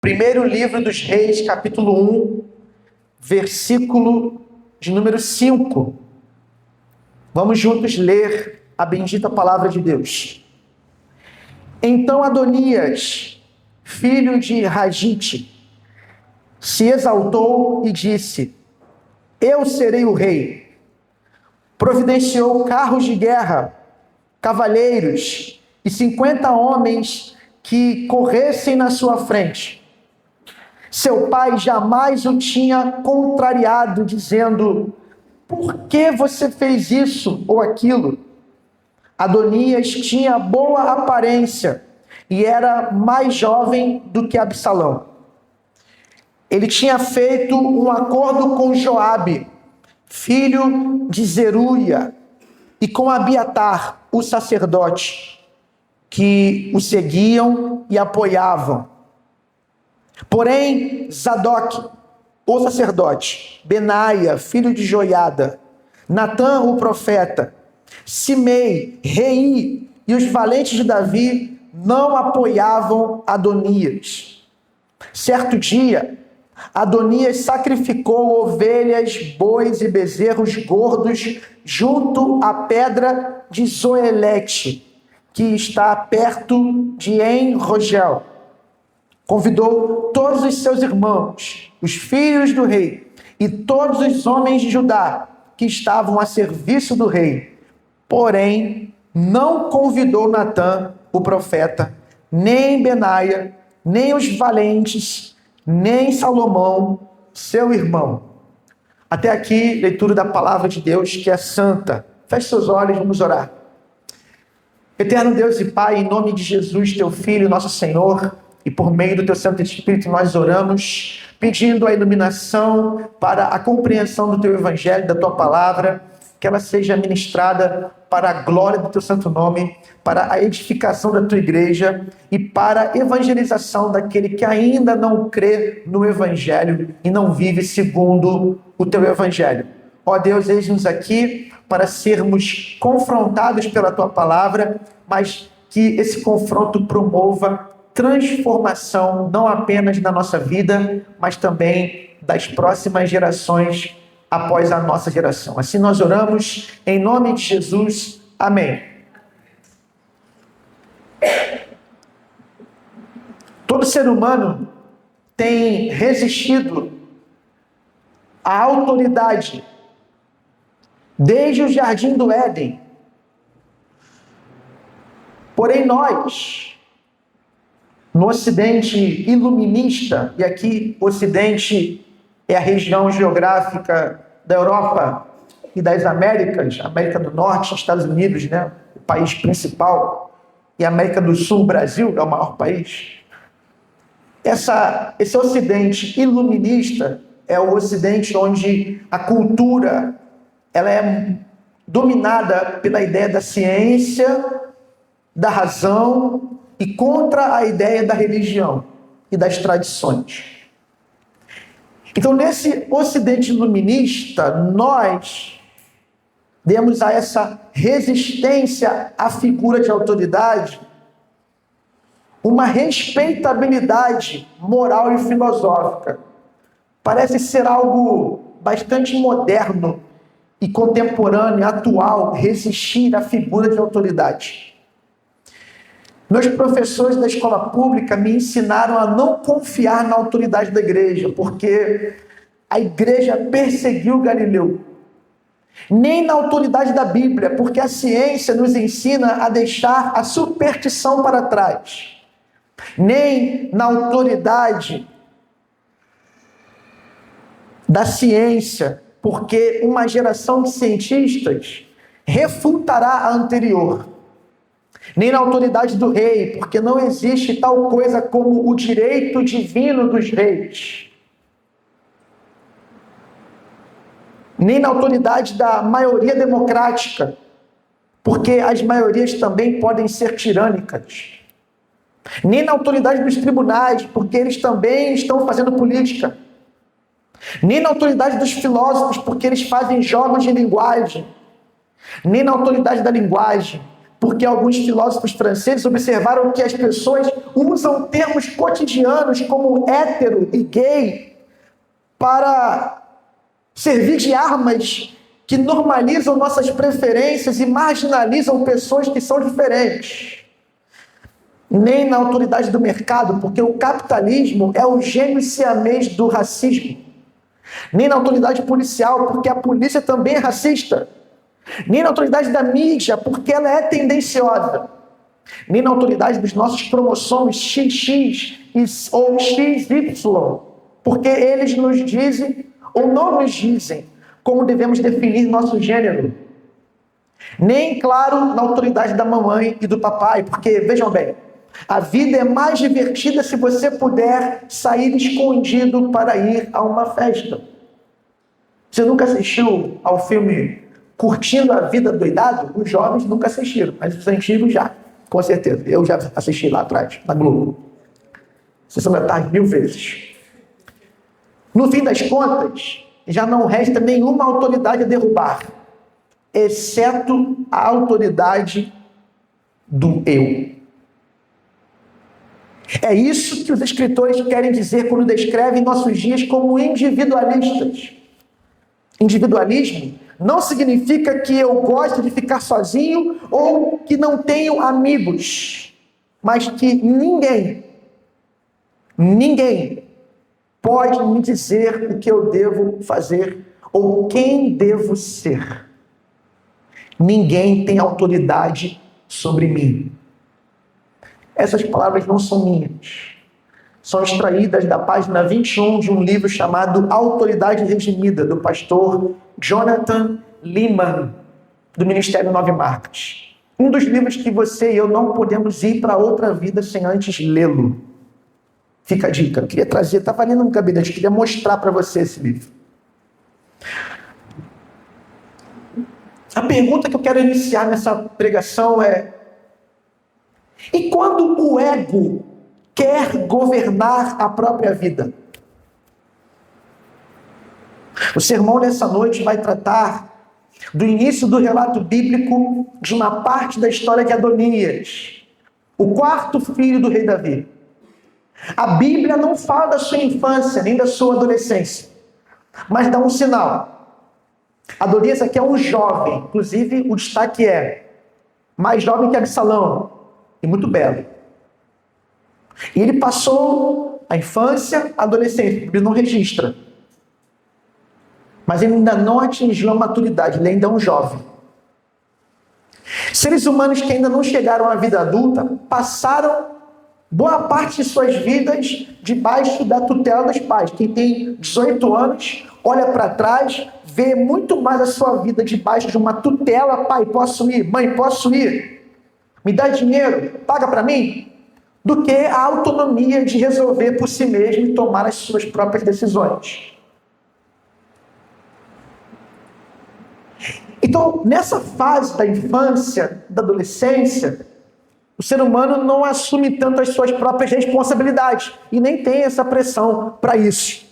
Primeiro livro dos Reis, capítulo 1, versículo de número 5. Vamos juntos ler a bendita palavra de Deus. Então Adonias, filho de Hagite, se exaltou e disse: Eu serei o rei. Providenciou carros de guerra, cavaleiros e 50 homens que corressem na sua frente. Seu pai jamais o tinha contrariado, dizendo: por que você fez isso ou aquilo? Adonias tinha boa aparência e era mais jovem do que Absalão. Ele tinha feito um acordo com Joabe, filho de Zeruia, e com Abiatar, o sacerdote, que o seguiam e apoiavam. Porém, Zadok, o sacerdote, Benaia, filho de Joiada, Natã, o profeta, Simei, Rei e os valentes de Davi não apoiavam Adonias. Certo dia, Adonias sacrificou ovelhas, bois e bezerros gordos junto à pedra de Zoelete, que está perto de En-Rogel. Convidou todos os seus irmãos, os filhos do rei, e todos os homens de Judá que estavam a serviço do rei. Porém, não convidou Natã, o profeta, nem Benaia, nem os valentes, nem Salomão, seu irmão. Até aqui, leitura da palavra de Deus, que é santa. Feche seus olhos, vamos orar. Eterno Deus e Pai, em nome de Jesus, teu Filho, nosso Senhor, e por meio do teu Santo Espírito nós oramos, pedindo a iluminação para a compreensão do teu Evangelho, da tua palavra, que ela seja ministrada para a glória do teu santo nome, para a edificação da tua igreja e para a evangelização daquele que ainda não crê no Evangelho e não vive segundo o teu Evangelho. Ó Deus, eis-nos aqui para sermos confrontados pela tua palavra, mas que esse confronto promova transformação, não apenas na nossa vida, mas também das próximas gerações após a nossa geração. Assim nós oramos, em nome de Jesus. Amém. Todo ser humano tem resistido à autoridade desde o jardim do Éden. Porém, nós, no Ocidente iluminista, e aqui o Ocidente é a região geográfica da Europa e das Américas, América do Norte, Estados Unidos, né, o país principal, e América do Sul, Brasil, é o maior país. Esse Ocidente iluminista é o Ocidente onde a cultura ela é dominada pela ideia da ciência, da razão, e contra a ideia da religião e das tradições. Então, nesse Ocidente iluminista, nós demos a essa resistência à figura de autoridade uma respeitabilidade moral e filosófica. Parece ser algo bastante moderno e contemporâneo, atual, resistir à figura de autoridade. Meus professores da escola pública me ensinaram a não confiar na autoridade da igreja, porque a igreja perseguiu Galileu. Nem na autoridade da Bíblia, porque a ciência nos ensina a deixar a superstição para trás. Nem na autoridade da ciência, porque uma geração de cientistas refutará a anterior. Nem na autoridade do rei, porque não existe tal coisa como o direito divino dos reis. Nem na autoridade da maioria democrática, porque as maiorias também podem ser tirânicas. Nem na autoridade dos tribunais, porque eles também estão fazendo política. Nem na autoridade dos filósofos, porque eles fazem jogos de linguagem. Nem na autoridade da linguagem, porque alguns filósofos franceses observaram que as pessoas usam termos cotidianos como hétero e gay para servir de armas que normalizam nossas preferências e marginalizam pessoas que são diferentes. Nem na autoridade do mercado, porque o capitalismo é o gêmeo siamês do racismo. Nem na autoridade policial, porque a polícia também é racista. Nem na autoridade da mídia, porque ela é tendenciosa. Nem na autoridade dos nossos cromossomos XX ou XY, porque eles nos dizem ou não nos dizem como devemos definir nosso gênero. Nem, claro, na autoridade da mamãe e do papai, porque, vejam bem, a vida é mais divertida se você puder sair escondido para ir a uma festa. Você nunca assistiu ao filme Curtindo a Vida Doidado? Os jovens nunca assistiram, mas os antigos já, com certeza. Eu já assisti lá atrás, na Globo. Sessão da tarde 1000 vezes. No fim das contas, já não resta nenhuma autoridade a derrubar, exceto a autoridade do eu. É isso que os escritores querem dizer quando descrevem nossos dias como individualistas. Individualismo não significa que eu gosto de ficar sozinho ou que não tenho amigos, mas que ninguém pode me dizer o que eu devo fazer ou quem devo ser. Ninguém tem autoridade sobre mim. Essas palavras não são minhas. São extraídas da página 21 de um livro chamado Autoridade Redimida, do pastor Jonathan Leeman, do Ministério Nove Marcas. Um dos livros que você e eu não podemos ir para outra vida sem antes lê-lo. Fica a dica. Eu queria trazer, estava ali no gabinete, queria mostrar para você esse livro. A pergunta que eu quero iniciar nessa pregação é: e quando o ego quer governar a própria vida? O sermão dessa noite vai tratar do início do relato bíblico de uma parte da história de Adonias, o quarto filho do rei Davi. A Bíblia não fala da sua infância, nem da sua adolescência, mas dá um sinal. Adonias aqui é um jovem, inclusive o destaque é mais jovem que Absalão, e muito belo. E ele passou a infância, a adolescência, ele não registra. Mas ele ainda não atingiu a maturidade, ele ainda é um jovem. Seres humanos que ainda não chegaram à vida adulta passaram boa parte de suas vidas debaixo da tutela dos pais. Quem tem 18 anos, olha para trás, vê muito mais a sua vida debaixo de uma tutela. Pai, posso ir? Mãe, posso ir? Me dá dinheiro? Paga para mim? Do que a autonomia de resolver por si mesmo e tomar as suas próprias decisões. Então, nessa fase da infância, da adolescência, o ser humano não assume tanto as suas próprias responsabilidades e nem tem essa pressão para isso.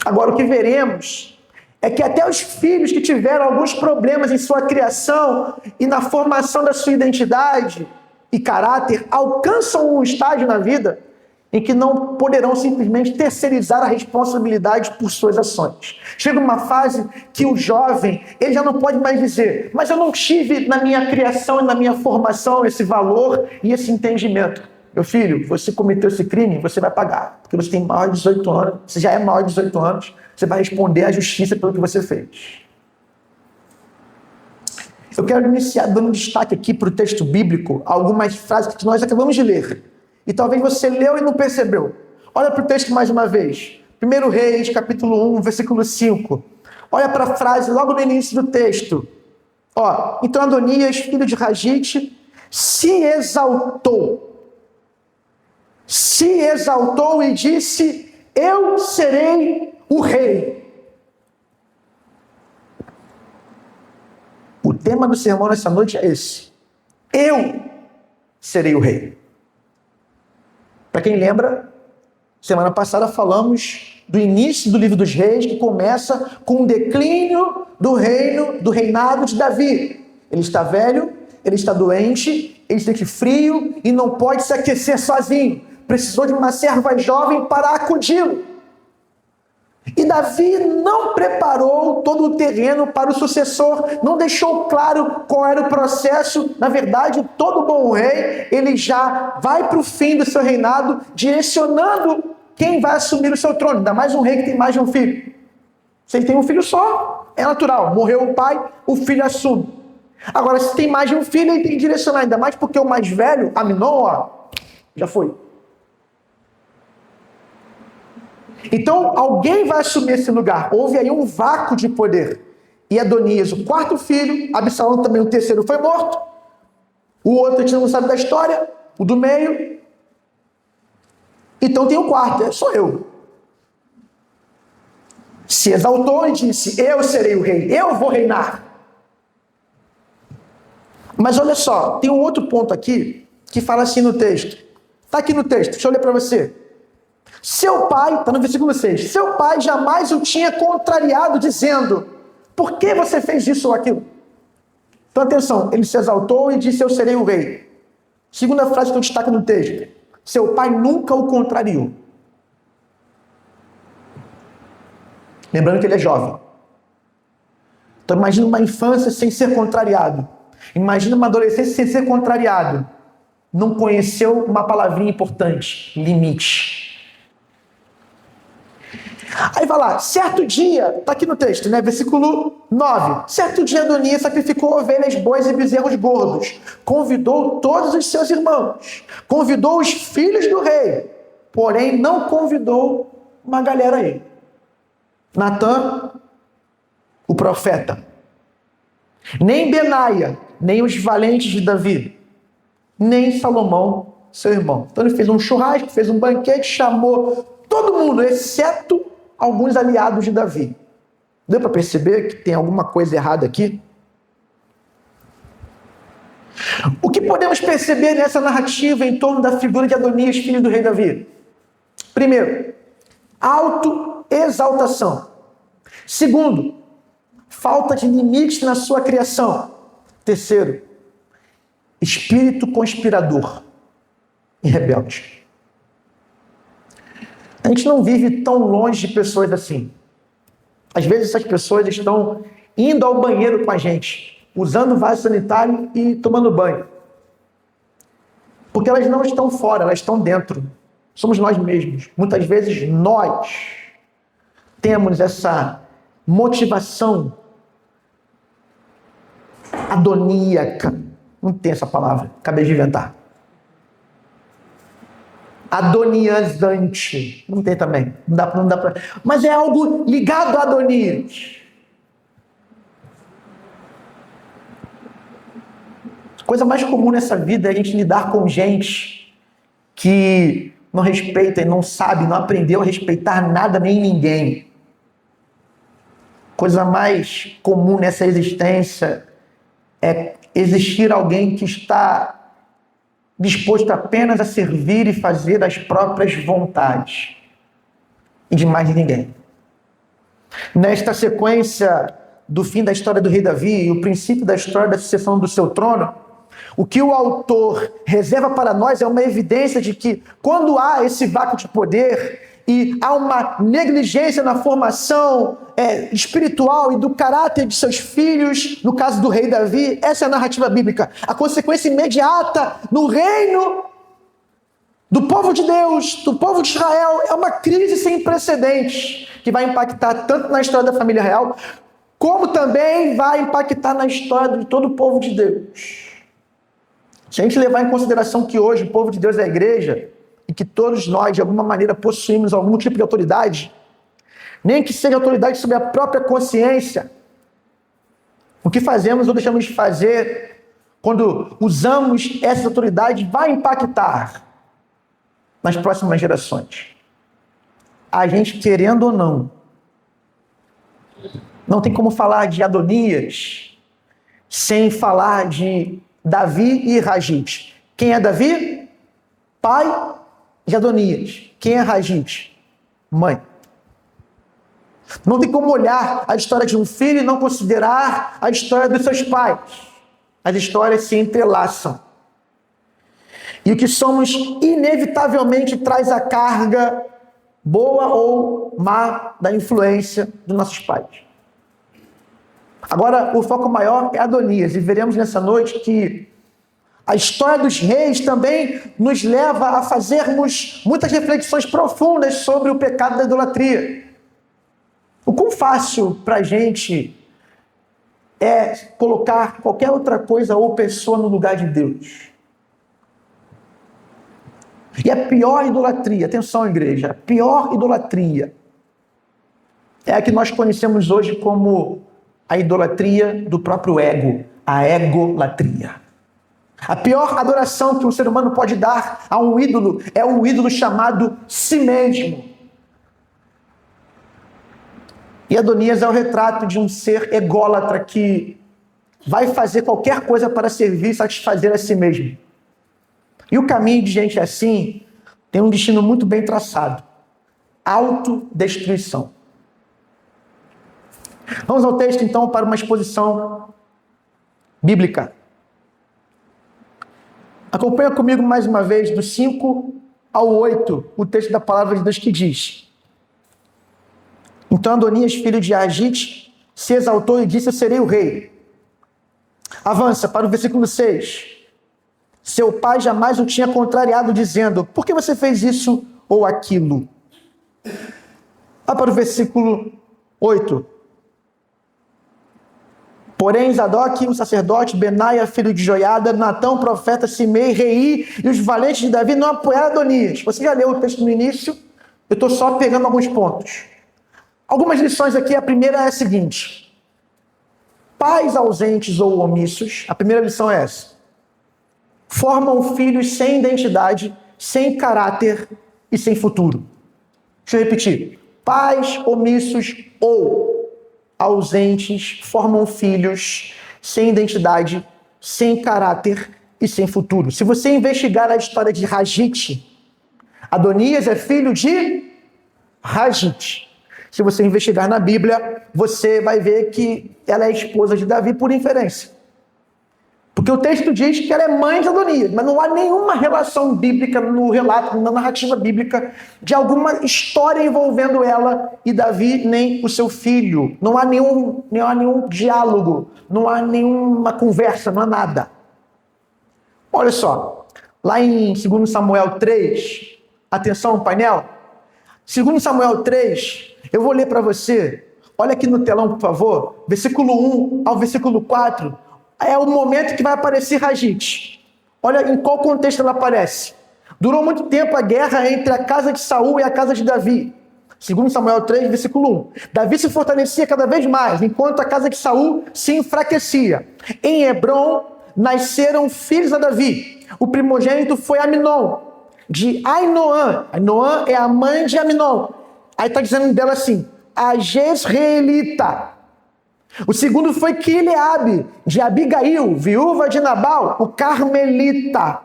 Agora, o que veremos é que até os filhos que tiveram alguns problemas em sua criação e na formação da sua identidade e caráter alcançam um estágio na vida em que não poderão simplesmente terceirizar a responsabilidade por suas ações. Chega uma fase que o jovem, ele já não pode mais dizer: mas eu não tive na minha criação e na minha formação esse valor e esse entendimento. Meu filho, você cometeu esse crime, você vai pagar, porque você tem maior de 18 anos, você já é maior de 18 anos, você vai responder à justiça pelo que você fez. Eu quero iniciar dando destaque aqui para o texto bíblico, algumas frases que nós acabamos de ler. E talvez você leu e não percebeu. Olha para o texto mais uma vez. 1 Reis, capítulo 1, versículo 5. Olha para a frase logo no início do texto. Então Adonias, filho de Ragite, se exaltou e disse: eu serei o rei. O tema do sermão nessa noite é esse: eu serei o rei. Para quem lembra, semana passada falamos do início do livro dos reis, que começa com o declínio do reinado de Davi. Ele está velho, ele está doente, ele está frio e não pode se aquecer sozinho. Precisou de uma serva jovem para acudi-lo. E Davi não preparou todo o terreno para o sucessor, não deixou claro qual era o processo. Na verdade, todo bom rei, ele já vai para o fim do seu reinado, direcionando quem vai assumir o seu trono. Ainda mais um rei que tem mais de um filho. Se ele tem um filho só, é natural. Morreu o pai, o filho assume. Agora, se tem mais de um filho, ele tem que direcionar. Ainda mais porque o mais velho, Aminon, já foi. Então, alguém vai assumir esse lugar. Houve aí um vácuo de poder. E Adonias, o quarto filho, Absalão também, o terceiro, foi morto. O outro, a gente não sabe da história, o do meio. Então tem o quarto, sou eu. Se exaltou e disse, eu serei o rei, eu vou reinar. Mas olha só, tem um outro ponto aqui, que fala assim no texto. Está aqui no texto, deixa eu ler para você. Seu pai, está no versículo 6, seu pai jamais o tinha contrariado, dizendo, por que você fez isso ou aquilo? Então atenção, ele se exaltou e disse, eu serei o rei. Segunda frase que eu destaco no texto, seu pai nunca o contrariou. Lembrando que ele é jovem. Então imagina uma infância sem ser contrariado. Imagina uma adolescência sem ser contrariado. Não conheceu uma palavrinha importante, limite. Aí vai lá, certo dia, está aqui no texto, né? Versículo 9. Certo dia Adonias sacrificou ovelhas, bois e bezerros gordos. Convidou todos os seus irmãos. Convidou os filhos do rei. Porém, não convidou uma galera aí. Natã, o profeta. Nem Benaia, nem os valentes de Davi. Nem Salomão, seu irmão. Então ele fez um churrasco, fez um banquete, chamou todo mundo, exceto alguns aliados de Davi. Deu para perceber que tem alguma coisa errada aqui? O que podemos perceber nessa narrativa em torno da figura de Adonias, filho do rei Davi? Primeiro, autoexaltação. Segundo, falta de limites na sua criação. Terceiro, espírito conspirador e rebelde. A gente não vive tão longe de pessoas assim. Às vezes essas pessoas estão indo ao banheiro com a gente, usando o vaso sanitário e tomando banho. Porque elas não estão fora, elas estão dentro. Somos nós mesmos. Muitas vezes nós temos essa motivação adoníaca. Não tem essa palavra, acabei de inventar. Adoniazante. Não tem também. Não dá pra... Mas é algo ligado a Adonias. A coisa mais comum nessa vida é a gente lidar com gente que não respeita e não sabe, não aprendeu a respeitar nada nem ninguém. Coisa mais comum nessa existência é existir alguém que está disposto apenas a servir e fazer as próprias vontades. E de mais ninguém. Nesta sequência do fim da história do rei Davi e o princípio da história da sucessão do seu trono, o que o autor reserva para nós é uma evidência de que quando há esse vácuo de poder e há uma negligência na formação espiritual e do caráter de seus filhos, no caso do rei Davi, essa é a narrativa bíblica. A consequência imediata no reino do povo de Deus, do povo de Israel, é uma crise sem precedentes, que vai impactar tanto na história da família real, como também vai impactar na história de todo o povo de Deus. Se a gente levar em consideração que hoje o povo de Deus é a igreja, e que todos nós, de alguma maneira, possuímos algum tipo de autoridade, nem que seja autoridade sobre a própria consciência, o que fazemos ou deixamos de fazer quando usamos essa autoridade vai impactar nas próximas gerações. A gente, querendo ou não, não tem como falar de Adonias sem falar de Davi e Ragite. Quem é Davi? Pai de Adonias. Quem é Ragite? Mãe. Não tem como olhar a história de um filho e não considerar a história dos seus pais. as histórias se entrelaçam. E o que somos inevitavelmente traz a carga boa ou má da influência dos nossos pais. Agora, o foco maior é Adonias, e veremos nessa noite que a história dos reis também nos leva a fazermos muitas reflexões profundas sobre o pecado da idolatria. O quão fácil para a gente é colocar qualquer outra coisa ou pessoa no lugar de Deus. E a pior idolatria, atenção igreja, a pior idolatria é a que nós conhecemos hoje como a idolatria do próprio ego, a egolatria. A pior adoração que um ser humano pode dar a um ídolo é um ídolo chamado si mesmo. E Adonias é o retrato de um ser ególatra que vai fazer qualquer coisa para servir e satisfazer a si mesmo. E o caminho de gente assim tem um destino muito bem traçado: autodestruição. Vamos ao texto então para uma exposição bíblica. Acompanha comigo mais uma vez, do 5 ao 8, o texto da palavra de Deus que diz: Então Adonias, filho de Agite, se exaltou e disse: Eu serei o rei. Avança para o versículo 6. Seu pai jamais o tinha contrariado, dizendo: Por que você fez isso ou aquilo? Vá para o versículo 8. Porém, Zadok, o sacerdote, Benaia, filho de Joiada, Natã, profeta, Simei, Rei e os valentes de Davi não apoiaram Adonias. Você já leu o texto no início? Eu estou só pegando alguns pontos. Algumas lições aqui. A primeira é a seguinte: pais ausentes ou omissos, a primeira lição é essa, formam filhos sem identidade, sem caráter e sem futuro. Deixa eu repetir. Pais omissos ou ausentes formam filhos sem identidade, sem caráter e sem futuro. Se você investigar a história de Ragite, Adonias é filho de Ragite. Se você investigar na Bíblia, você vai ver que ela é esposa de Davi por inferência. Porque o texto diz que ela é mãe de Adonias, mas não há nenhuma relação bíblica no relato, na narrativa bíblica, de alguma história envolvendo ela e Davi, nem o seu filho. Não há nenhum diálogo, não há nenhuma conversa, não há nada. Olha só, lá em 2 Samuel 3, atenção painel, 2 Samuel 3, eu vou ler para você, olha aqui no telão por favor, versículo 1 ao versículo 4, é o momento que vai aparecer Ragite. Olha em qual contexto ela aparece. Durou muito tempo a guerra entre a casa de Saul e a casa de Davi. 2 Samuel 3, versículo 1. Davi se fortalecia cada vez mais, enquanto a casa de Saul se enfraquecia. Em Hebrom nasceram filhos a Davi. O primogênito foi Aminon, de Ainoã. Ainoã é a mãe de Aminon. Aí está dizendo dela assim: a Jezreelita. O segundo foi Quileabe, de Abigail, viúva de Nabal, o Carmelita.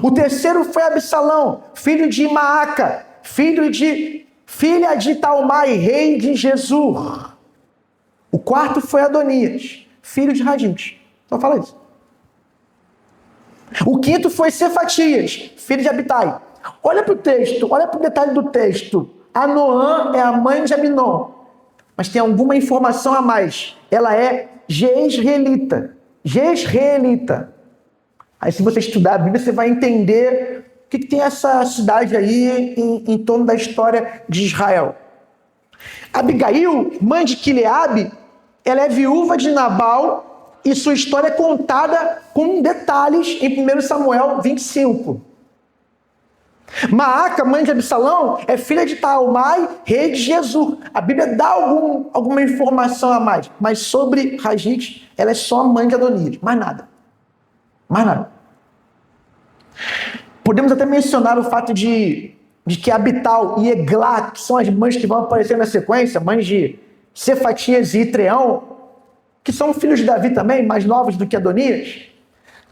O terceiro foi Absalão, filho de Maaca, filha de Talmai, rei de Gesur. O quarto foi Adonias, filho de Ragite. Só fala isso. O quinto foi Cefatias, filho de Abitai. Olha para o texto, olha para o detalhe do texto. Anoã é a mãe de Aminon. Mas tem alguma informação a mais. Ela é Jezreelita. Jezreelita. Aí se você estudar a Bíblia, você vai entender o que tem essa cidade aí em torno da história de Israel. Abigail, mãe de Quileabe, ela é viúva de Nabal e sua história é contada com detalhes em 1 Samuel 25. Maaca, mãe de Absalão, é filha de Talmai, rei de Gesur. A Bíblia dá alguma informação a mais, mas sobre Ragite, ela é só mãe de Adonias, mais nada. Mais nada. Podemos até mencionar o fato de que Abital e Eglá, que são as mães que vão aparecer na sequência, mães de Cefatias e Itreão, que são filhos de Davi também, mais novos do que Adonias.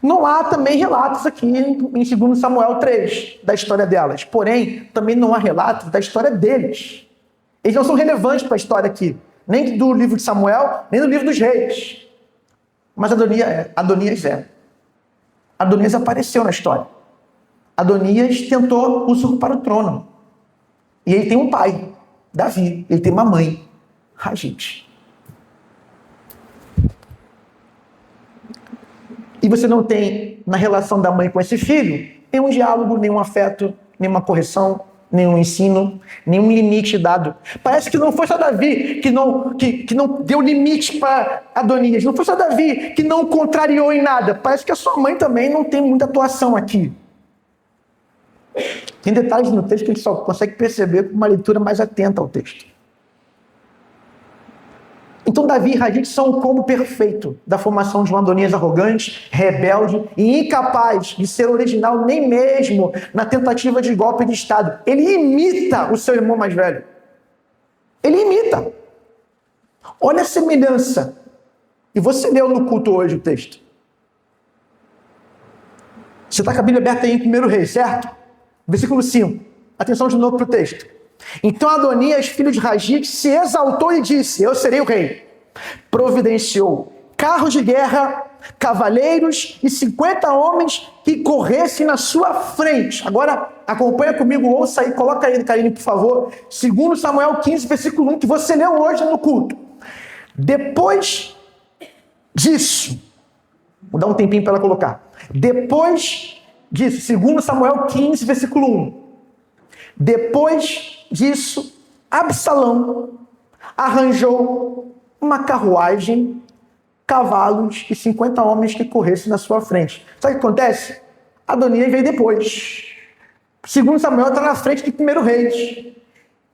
Não há também relatos aqui em 2 Samuel 3 da história delas. Porém, também não há relatos da história deles. Eles não são relevantes para a história aqui. Nem do livro de Samuel, nem do livro dos reis. Mas Adonias apareceu na história. Adonias tentou usurpar o trono. E ele tem um pai, Davi. Ele tem uma mãe, Ragite. E você não tem, na relação da mãe com esse filho, nenhum diálogo, nenhum afeto, nenhuma correção, nenhum ensino, nenhum limite dado. Parece que não foi só Davi que não deu limite para Adonias. Não foi só Davi que não contrariou em nada. Parece que a sua mãe também não tem muita atuação aqui. Tem detalhes no texto que a gente só consegue perceber com uma leitura mais atenta ao texto. Então Davi e Ragite são o combo perfeito da formação de um Adonias arrogante, rebelde e incapaz de ser original nem mesmo na tentativa de golpe de Estado. Ele imita o seu irmão mais velho. Ele imita. Olha a semelhança. E você leu no culto hoje o texto. Você está com a Bíblia aberta aí em 1 Reis, certo? Versículo 5. Atenção de novo para o texto. Então Adonias, filho de Ragite, se exaltou e disse: eu serei o rei. Providenciou carros de guerra, cavaleiros e 50 homens que corressem na sua frente. Agora acompanha comigo, ouça aí, coloca aí, Karine, por favor. 2 Samuel 15, versículo 1, que você leu hoje no culto. Depois disso, vou dar um tempinho para ela colocar. Depois disso, 2 Samuel 15, versículo 1. Depois disso, Absalão arranjou uma carruagem, cavalos e 50 homens que corressem na sua frente. Sabe o que acontece? Adonias veio depois. 2 Samuel está na frente de 1 Reis.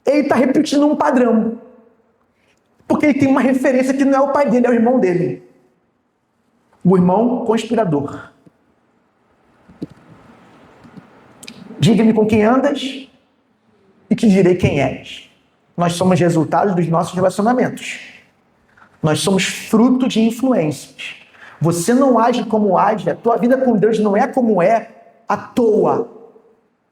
Ele está repetindo um padrão. Porque ele tem uma referência que não é o pai dele, é o irmão dele. O irmão conspirador. Diga-me com quem andas e te direi quem és. Nós somos resultado dos nossos relacionamentos. Nós somos fruto de influências. Você não age como age, a tua vida com Deus não é como é à toa.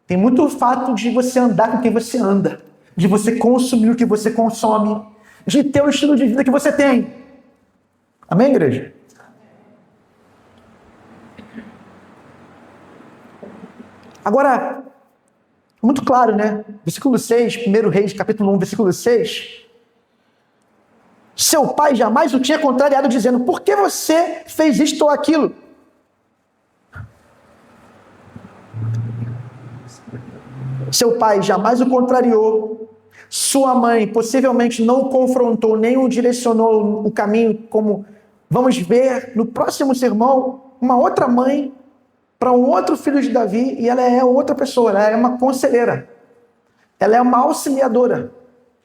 Tem muito fato de você andar com quem você anda, de você consumir o que você consome, de ter o estilo de vida que você tem. Amém, igreja? Agora, muito claro, né? Versículo 6, 1 Reis, capítulo 1, versículo 6. Seu pai jamais o tinha contrariado, dizendo: por que você fez isto ou aquilo? Seu pai jamais o contrariou. Sua mãe possivelmente não o confrontou, nem o direcionou o caminho, como vamos ver no próximo sermão, uma outra mãe para um outro filho de Davi, e ela é outra pessoa, ela é uma conselheira. Ela é uma auxiliadora.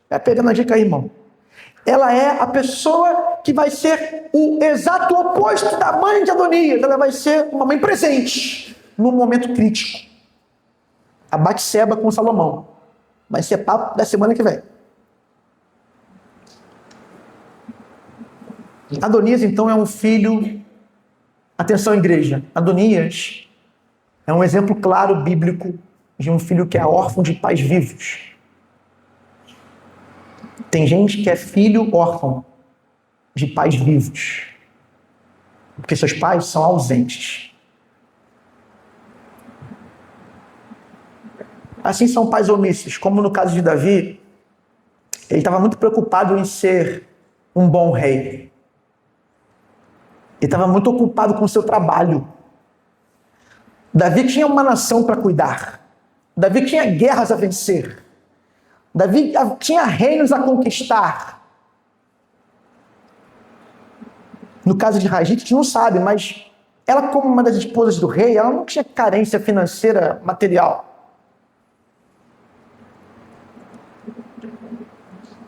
Vai pegando a dica aí, irmão. Ela é a pessoa que vai ser o exato oposto da mãe de Adonias. Ela vai ser uma mãe presente num momento crítico. A Batseba com Salomão. Vai ser papo da semana que vem. Adonias, então, é um filho... Atenção, igreja. Adonias é um exemplo claro bíblico de um filho que é órfão de pais vivos. Tem gente que é filho órfão de pais vivos, porque seus pais são ausentes. Assim são pais omissos, como no caso de Davi. Ele estava muito preocupado em ser um bom rei. Ele estava muito ocupado com o seu trabalho. Davi tinha uma nação para cuidar. Davi tinha guerras a vencer. Davi tinha reinos a conquistar. No caso de Ragite, a gente não sabe, mas ela, como uma das esposas do rei, ela não tinha carência financeira material.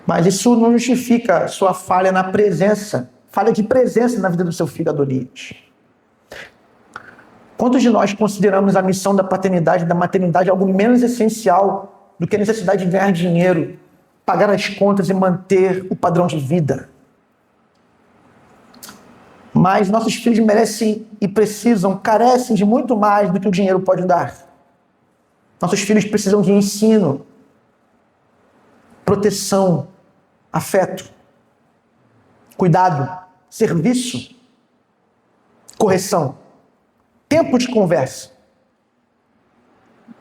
Mas isso não justifica sua falha na presença, falha de presença na vida do seu filho Adonias. Quantos de nós consideramos a missão da paternidade e da maternidade algo menos essencial do que a necessidade de ganhar dinheiro, pagar as contas e manter o padrão de vida? Mas nossos filhos merecem e precisam, carecem de muito mais do que o dinheiro pode dar. Nossos filhos precisam de ensino, proteção, afeto, cuidado, serviço. correção, tempo de conversa,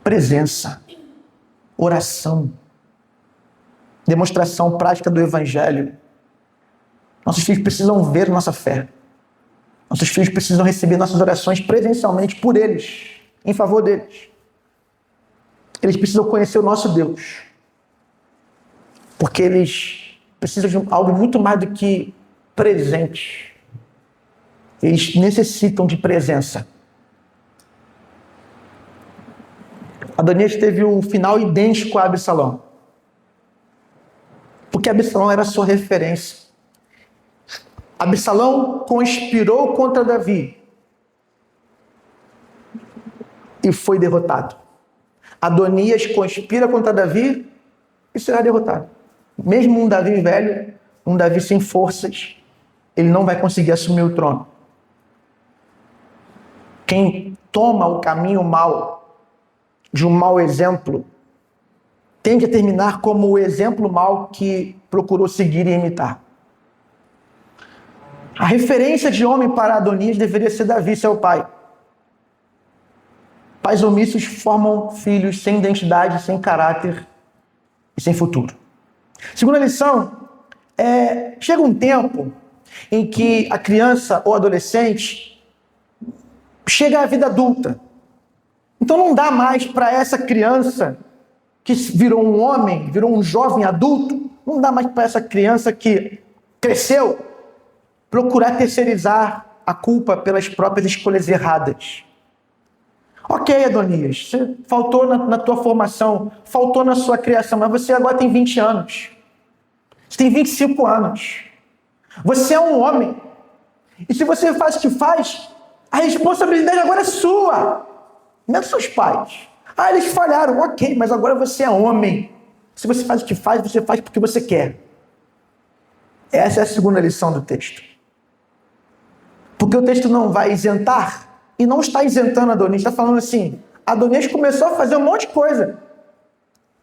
presença, oração, demonstração prática do evangelho. Nossos filhos precisam ver nossa fé. Nossos filhos precisam receber nossas orações presencialmente por eles, em favor deles. Eles precisam conhecer o nosso Deus. Porque eles precisam de algo muito mais do que presente. Eles necessitam de presença. Adonias teve um final idêntico a Absalão. Porque Absalão era a sua referência. Absalão conspirou contra Davi e foi derrotado. Adonias conspira contra Davi e será derrotado. Mesmo um Davi velho, um Davi sem forças, ele não vai conseguir assumir o trono. Quem toma o caminho mau, de um mau exemplo, tende a terminar como o exemplo mau que procurou seguir e imitar. A referência de homem para Adonias deveria ser Davi, seu pai. Pais omissos formam filhos sem identidade, sem caráter e sem futuro. Segunda lição, chega um tempo em que a criança ou adolescente chega à vida adulta. Então não dá mais para essa criança que virou um homem, virou um jovem adulto, não dá mais para essa criança que cresceu procurar terceirizar a culpa pelas próprias escolhas erradas. Ok, Adonias, você faltou na tua formação, faltou na sua criação, mas você agora tem 20 anos. Você tem 25 anos. Você é um homem. E se você faz o que faz, a responsabilidade agora é sua, não é dos seus pais. Eles falharam, ok, mas agora você é homem. Se você faz o que faz, você faz porque você quer. Essa é a segunda lição do texto. Porque o texto não vai isentar, e não está isentando Adonias, está falando assim, Adonias começou a fazer um monte de coisa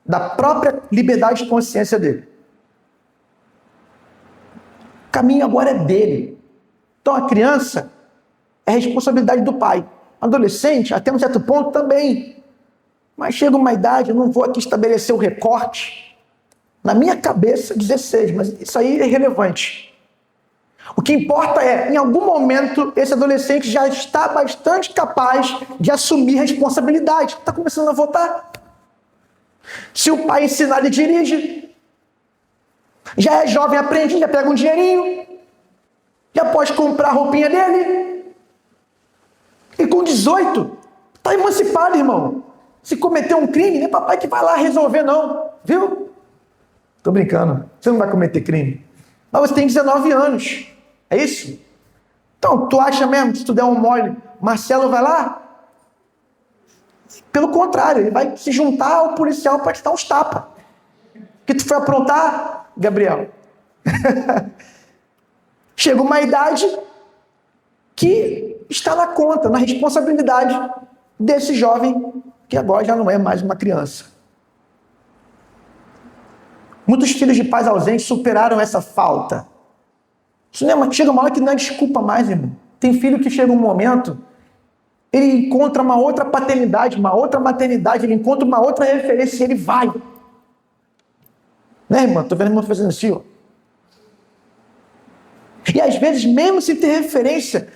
da própria liberdade de consciência dele. O caminho agora é dele. Então a criança é responsabilidade do pai. Adolescente, até um certo ponto também. Mas chega uma idade, eu não vou aqui estabelecer o recorte. Na minha cabeça, 16, mas isso aí é irrelevante. O que importa é, em algum momento, esse adolescente já está bastante capaz de assumir responsabilidade. Está começando a votar. Se o pai ensinar, ele dirige. Já é jovem aprendiz, já pega um dinheirinho. Já pode comprar a roupinha dele. E com 18, está emancipado, irmão. Se cometer um crime, não é papai que vai lá resolver, não. Viu? Tô brincando. Você não vai cometer crime. Mas você tem 19 anos. É isso? Então, tu acha mesmo que se tu der um mole, Marcelo vai lá? Pelo contrário, ele vai se juntar ao policial para te dar uns tapas. O que tu foi aprontar, Gabriel? Chega uma idade que está na conta, na responsabilidade desse jovem que agora já não é mais uma criança. Muitos filhos de pais ausentes superaram essa falta. Chega uma hora que não é desculpa mais, irmão. Tem filho que chega um momento, ele encontra uma outra paternidade, uma outra maternidade, ele encontra uma outra referência e ele vai. Né, irmão? Tô vendo a irmã fazendo assim, ó. E às vezes, mesmo sem ter referência,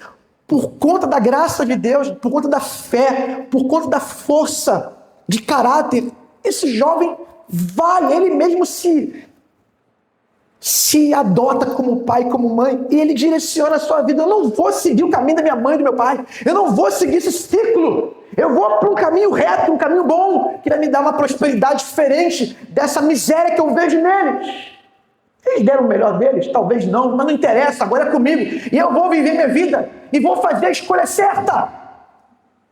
por conta da graça de Deus, por conta da fé, por conta da força de caráter, esse jovem vai, ele mesmo se adota como pai, como mãe, e ele direciona a sua vida. Eu não vou seguir o caminho da minha mãe e do meu pai. Eu não vou seguir esse ciclo. Eu vou para um caminho reto, um caminho bom, que vai me dar uma prosperidade diferente dessa miséria que eu vejo neles. Eles deram o melhor deles? Talvez não, mas não interessa, agora é comigo. E eu vou viver minha vida e vou fazer a escolha certa.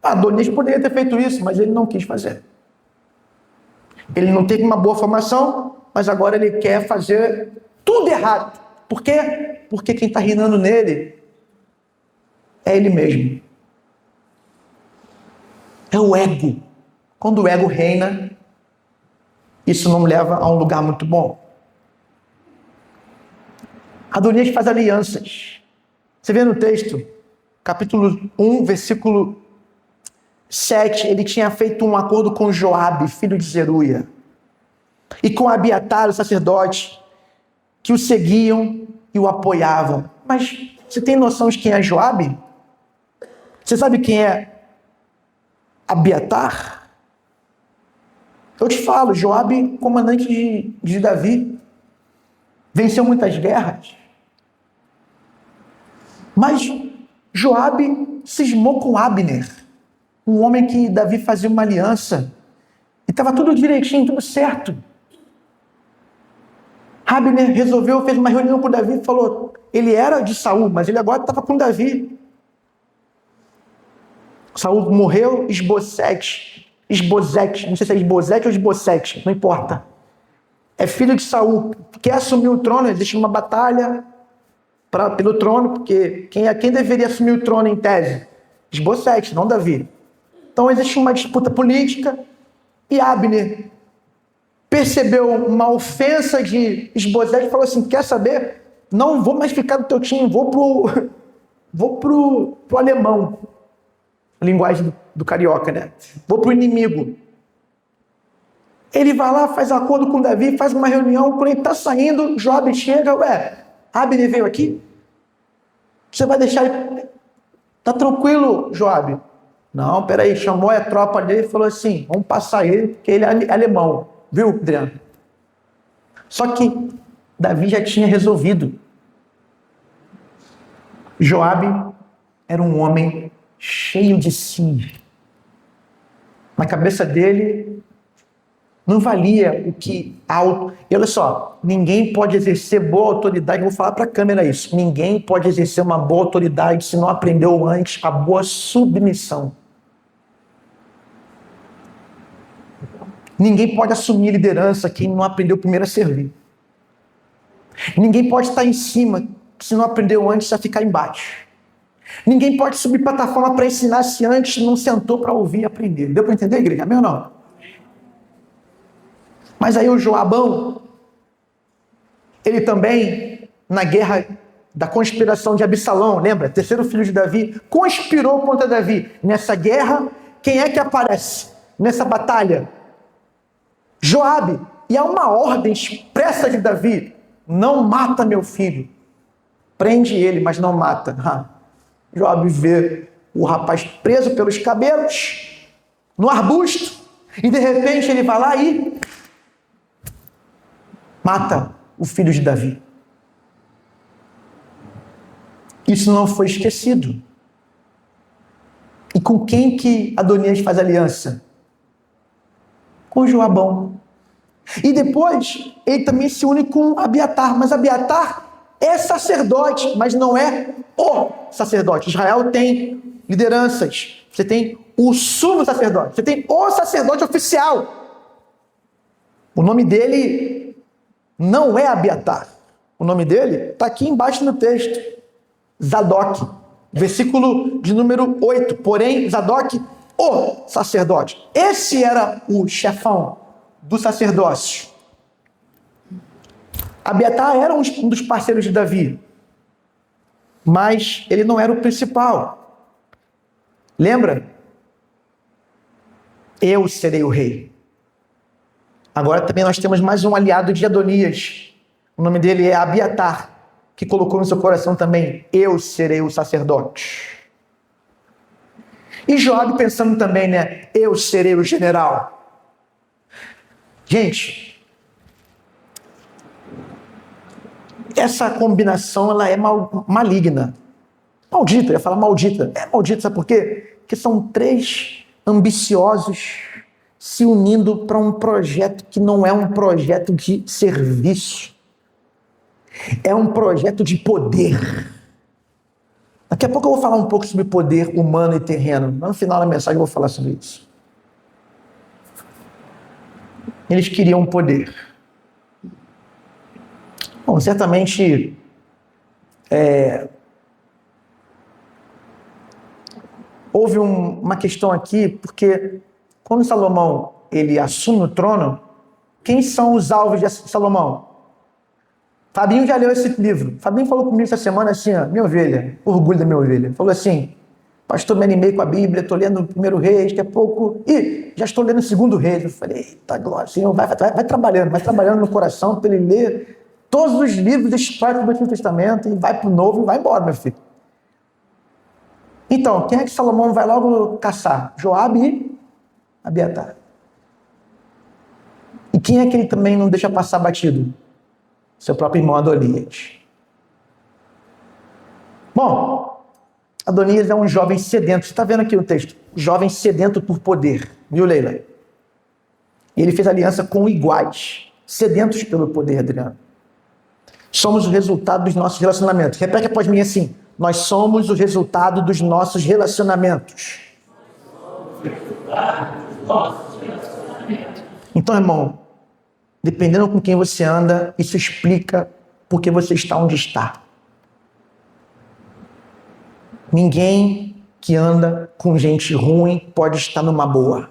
Adonias poderia ter feito isso, mas ele não quis fazer. Ele não teve uma boa formação, mas agora ele quer fazer tudo errado. Por quê? Porque quem está reinando nele é ele mesmo. É o ego. Quando o ego reina, isso não leva a um lugar muito bom. Adonias faz alianças. Você vê no texto, capítulo 1, versículo 7, ele tinha feito um acordo com Joabe, filho de Zeruia, e com Abiatar, o sacerdote, que o seguiam e o apoiavam. Mas você tem noção de quem é Joabe? Você sabe quem é Abiatar? Eu te falo, Joabe, comandante de Davi, venceu muitas guerras. Mas Joabe cismou com Abner, um homem que Davi fazia uma aliança. E estava tudo direitinho, tudo certo. Abner resolveu, fez uma reunião com Davi e falou, ele era de Saul, mas ele agora estava com Davi. Saul morreu, Esbozete, não sei se é Esbozete ou Esbozete, não importa. É filho de Saul, quer assumir o trono, existe uma batalha pelo trono, porque quem deveria assumir o trono em tese? Esbozete, não Davi. Então existe uma disputa política e Abner percebeu uma ofensa de Esbozete e falou assim, quer saber? Não vou mais ficar no teu time, vou pro alemão. A linguagem do carioca, né? Vou pro inimigo. Ele vai lá, faz acordo com Davi, faz uma reunião, quando ele está saindo, Joabe chega, Abner veio aqui? Você vai deixar ele... Tá tranquilo, Joabe? Não, peraí, chamou a tropa dele e falou assim, vamos passar ele, porque ele é alemão. Viu, Adriano? Só que Davi já tinha resolvido. Joabe era um homem cheio de si. Na cabeça dele, não valia o que... E olha só, ninguém pode exercer boa autoridade, eu vou falar para a câmera isso, ninguém pode exercer uma boa autoridade se não aprendeu antes a boa submissão. Ninguém pode assumir liderança quem não aprendeu primeiro a servir. Ninguém pode estar em cima se não aprendeu antes a ficar embaixo. Ninguém pode subir plataforma para ensinar se antes não sentou para ouvir e aprender. Deu para entender, igreja? Amém ou não? Mas aí o Joabão, ele também, na guerra da conspiração de Absalão, lembra? Terceiro filho de Davi, conspirou contra Davi. Nessa guerra, quem é que aparece nessa batalha? Joabe. E há uma ordem expressa de Davi, não mata meu filho. Prende ele, mas não mata. Joabe vê o rapaz preso pelos cabelos, no arbusto, e de repente ele vai lá e mata o filho de Davi. Isso não foi esquecido. E com quem que Adonias faz aliança? Com Joabão. E depois ele também se une com Abiatar, mas Abiatar é sacerdote, mas não é o sacerdote. Israel tem lideranças. Você tem o sumo sacerdote, você tem o sacerdote oficial. O nome dele não é Abiatar. O nome dele está aqui embaixo no texto. Zadok. Versículo de número 8. Porém, Zadok, o sacerdote. Esse era o chefão do sacerdócio. Abiatar era um dos parceiros de Davi, mas ele não era o principal. Lembra? Eu serei o rei. Agora também nós temos mais um aliado de Adonias. O nome dele é Abiatar, que colocou no seu coração também, eu serei o sacerdote. E Joabe pensando também, né? Eu serei o general. Gente, essa combinação, ela é maligna. Maldita, eu ia falar maldita. É maldita, sabe por quê? Porque são três ambiciosos se unindo para um projeto que não é um projeto de serviço. É um projeto de poder. Daqui a pouco eu vou falar um pouco sobre poder humano e terreno. No final da mensagem eu vou falar sobre isso. Eles queriam poder. Bom, certamente houve uma questão aqui, porque quando Salomão ele assume o trono, quem são os alvos de Salomão? Fabinho já leu esse livro. Fabinho falou comigo essa semana assim, ó, minha ovelha, orgulho da minha ovelha. Falou assim, pastor, me animei com a Bíblia, estou lendo o 1º Reis, daqui a pouco, já estou lendo o 2º Reis. Eu falei, eita glória, Senhor, vai trabalhando no coração para ele ler todos os livros históricos do Antigo Testamento e vai para o Novo e vai embora, meu filho. Então, quem é que Salomão vai logo caçar? Joabe e Abiatar. E quem é que ele também não deixa passar batido? Seu próprio irmão Adonias. Bom, Adonias é um jovem sedento. Você está vendo aqui o texto? Jovem sedento por poder. Viu, Leila? E ele fez aliança com iguais. Sedentos pelo poder, Adriano. Somos o resultado dos nossos relacionamentos. Repete após mim assim. Nós somos o resultado dos nossos relacionamentos. Então, irmão, dependendo com quem você anda, isso explica por que você está onde está. Ninguém que anda com gente ruim pode estar numa boa.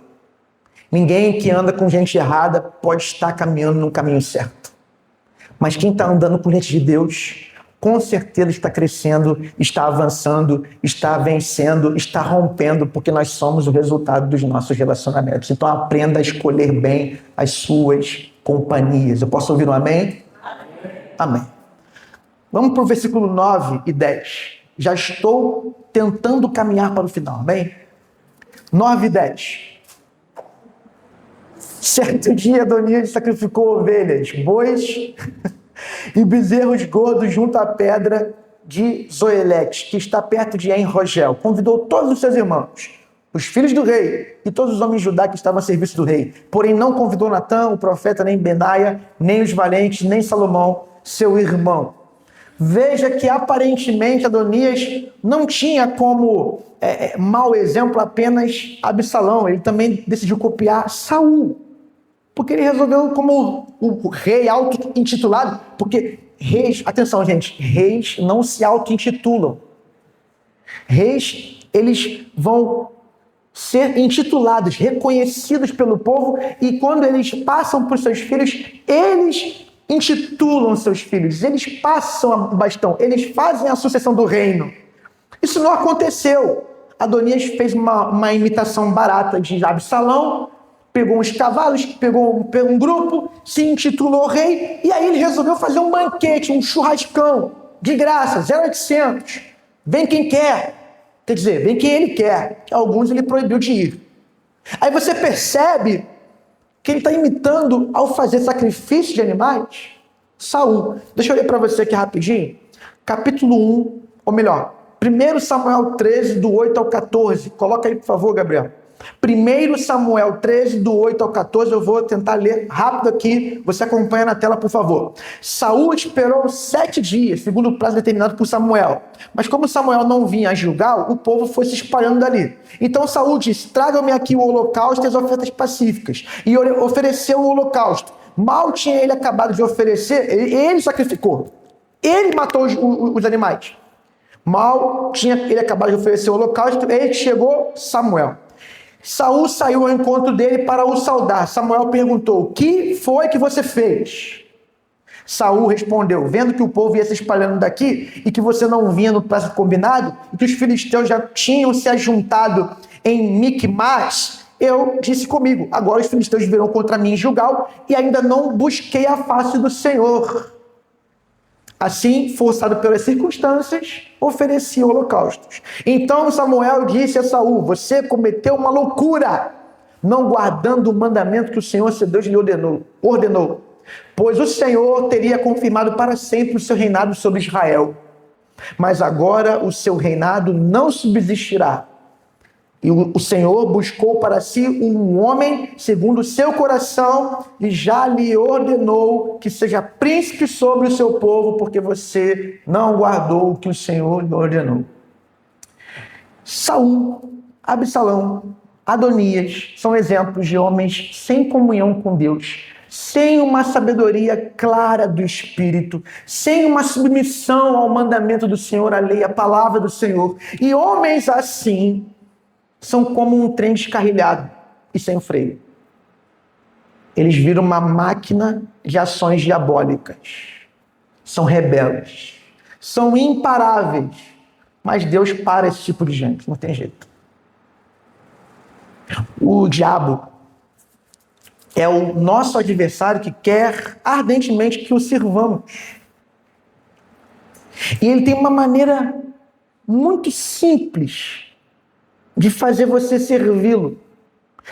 Ninguém que anda com gente errada pode estar caminhando no caminho certo. Mas quem está andando com gente de Deus, com certeza está crescendo, está avançando, está vencendo, está rompendo, porque nós somos o resultado dos nossos relacionamentos. Então aprenda a escolher bem as suas companhias. Eu posso ouvir um amém? Amém. Vamos para o versículo 9 e 10. Já estou tentando caminhar para o final, amém? 9 e 10. Certo dia, Adonias sacrificou ovelhas, bois e bezerros gordos junto à pedra de Zoelex, que está perto de En-Rogel. Convidou todos os seus irmãos, os filhos do rei e todos os homens de Judá que estavam a serviço do rei. Porém, não convidou Natã, o profeta, nem Benaia, nem os valentes, nem Salomão, seu irmão. Veja que aparentemente Adonias não tinha como mau exemplo apenas Absalão. Ele também decidiu copiar Saul. Porque ele resolveu como o rei auto-intitulado. Porque reis, atenção gente, reis não se auto-intitulam. Reis, eles vão ser intitulados, reconhecidos pelo povo, e quando eles passam para os seus filhos, eles intitulam seus filhos, eles passam o bastão, eles fazem a sucessão do reino. Isso não aconteceu. Adonias fez uma imitação barata de Absalão, pegou uns cavalos, pegou um grupo, se intitulou rei, e aí ele resolveu fazer um banquete, um churrascão, de graça, 0800. Vem quem quer. Quer dizer, vem quem ele quer. Alguns ele proibiu de ir. Aí você percebe que ele está imitando, ao fazer sacrifício de animais, Saul. Deixa eu ler para você aqui rapidinho. Capítulo 1, ou melhor, 1 Samuel 13, do 8 ao 14. Coloca aí, por favor, Gabriel. 1 Samuel 13, do 8 ao 14, eu vou tentar ler rápido aqui, você acompanha na tela, por favor. Saul esperou 7 dias, segundo o prazo determinado por Samuel. Mas como Samuel não vinha a Gilgal, o povo foi se espalhando dali. Então Saul disse, tragam-me aqui o holocausto e as ofertas pacíficas. E ofereceu o holocausto. Mal tinha ele acabado de oferecer, ele sacrificou. Ele matou os animais. Mal tinha ele acabado de oferecer o holocausto, ele chegou Samuel. Saul saiu ao encontro dele para o saudar. Samuel perguntou, o que foi que você fez? Saul respondeu, vendo que o povo ia se espalhando daqui e que você não vinha no prazo combinado e que os filisteus já tinham se ajuntado em Micmas, eu disse comigo, agora os filisteus virão contra mim em Gilgal e ainda não busquei a face do Senhor. Assim, forçado pelas circunstâncias, oferecia holocaustos. Então Samuel disse a Saul, você cometeu uma loucura, não guardando o mandamento que o Senhor, seu Deus, lhe ordenou. Pois o Senhor teria confirmado para sempre o seu reinado sobre Israel. Mas agora o seu reinado não subsistirá. E o Senhor buscou para si um homem segundo o seu coração e já lhe ordenou que seja príncipe sobre o seu povo, porque você não guardou o que o Senhor lhe ordenou. Saul, Absalão, Adonias são exemplos de homens sem comunhão com Deus, sem uma sabedoria clara do Espírito, sem uma submissão ao mandamento do Senhor, à lei, à palavra do Senhor. E homens assim são como um trem descarrilhado e sem freio. Eles viram uma máquina de ações diabólicas. são rebeldes, são imparáveis. Mas Deus para esse tipo de gente, não tem jeito. O diabo é o nosso adversário que quer ardentemente que o sirvamos. E ele tem uma maneira muito simples de fazer você servi-lo.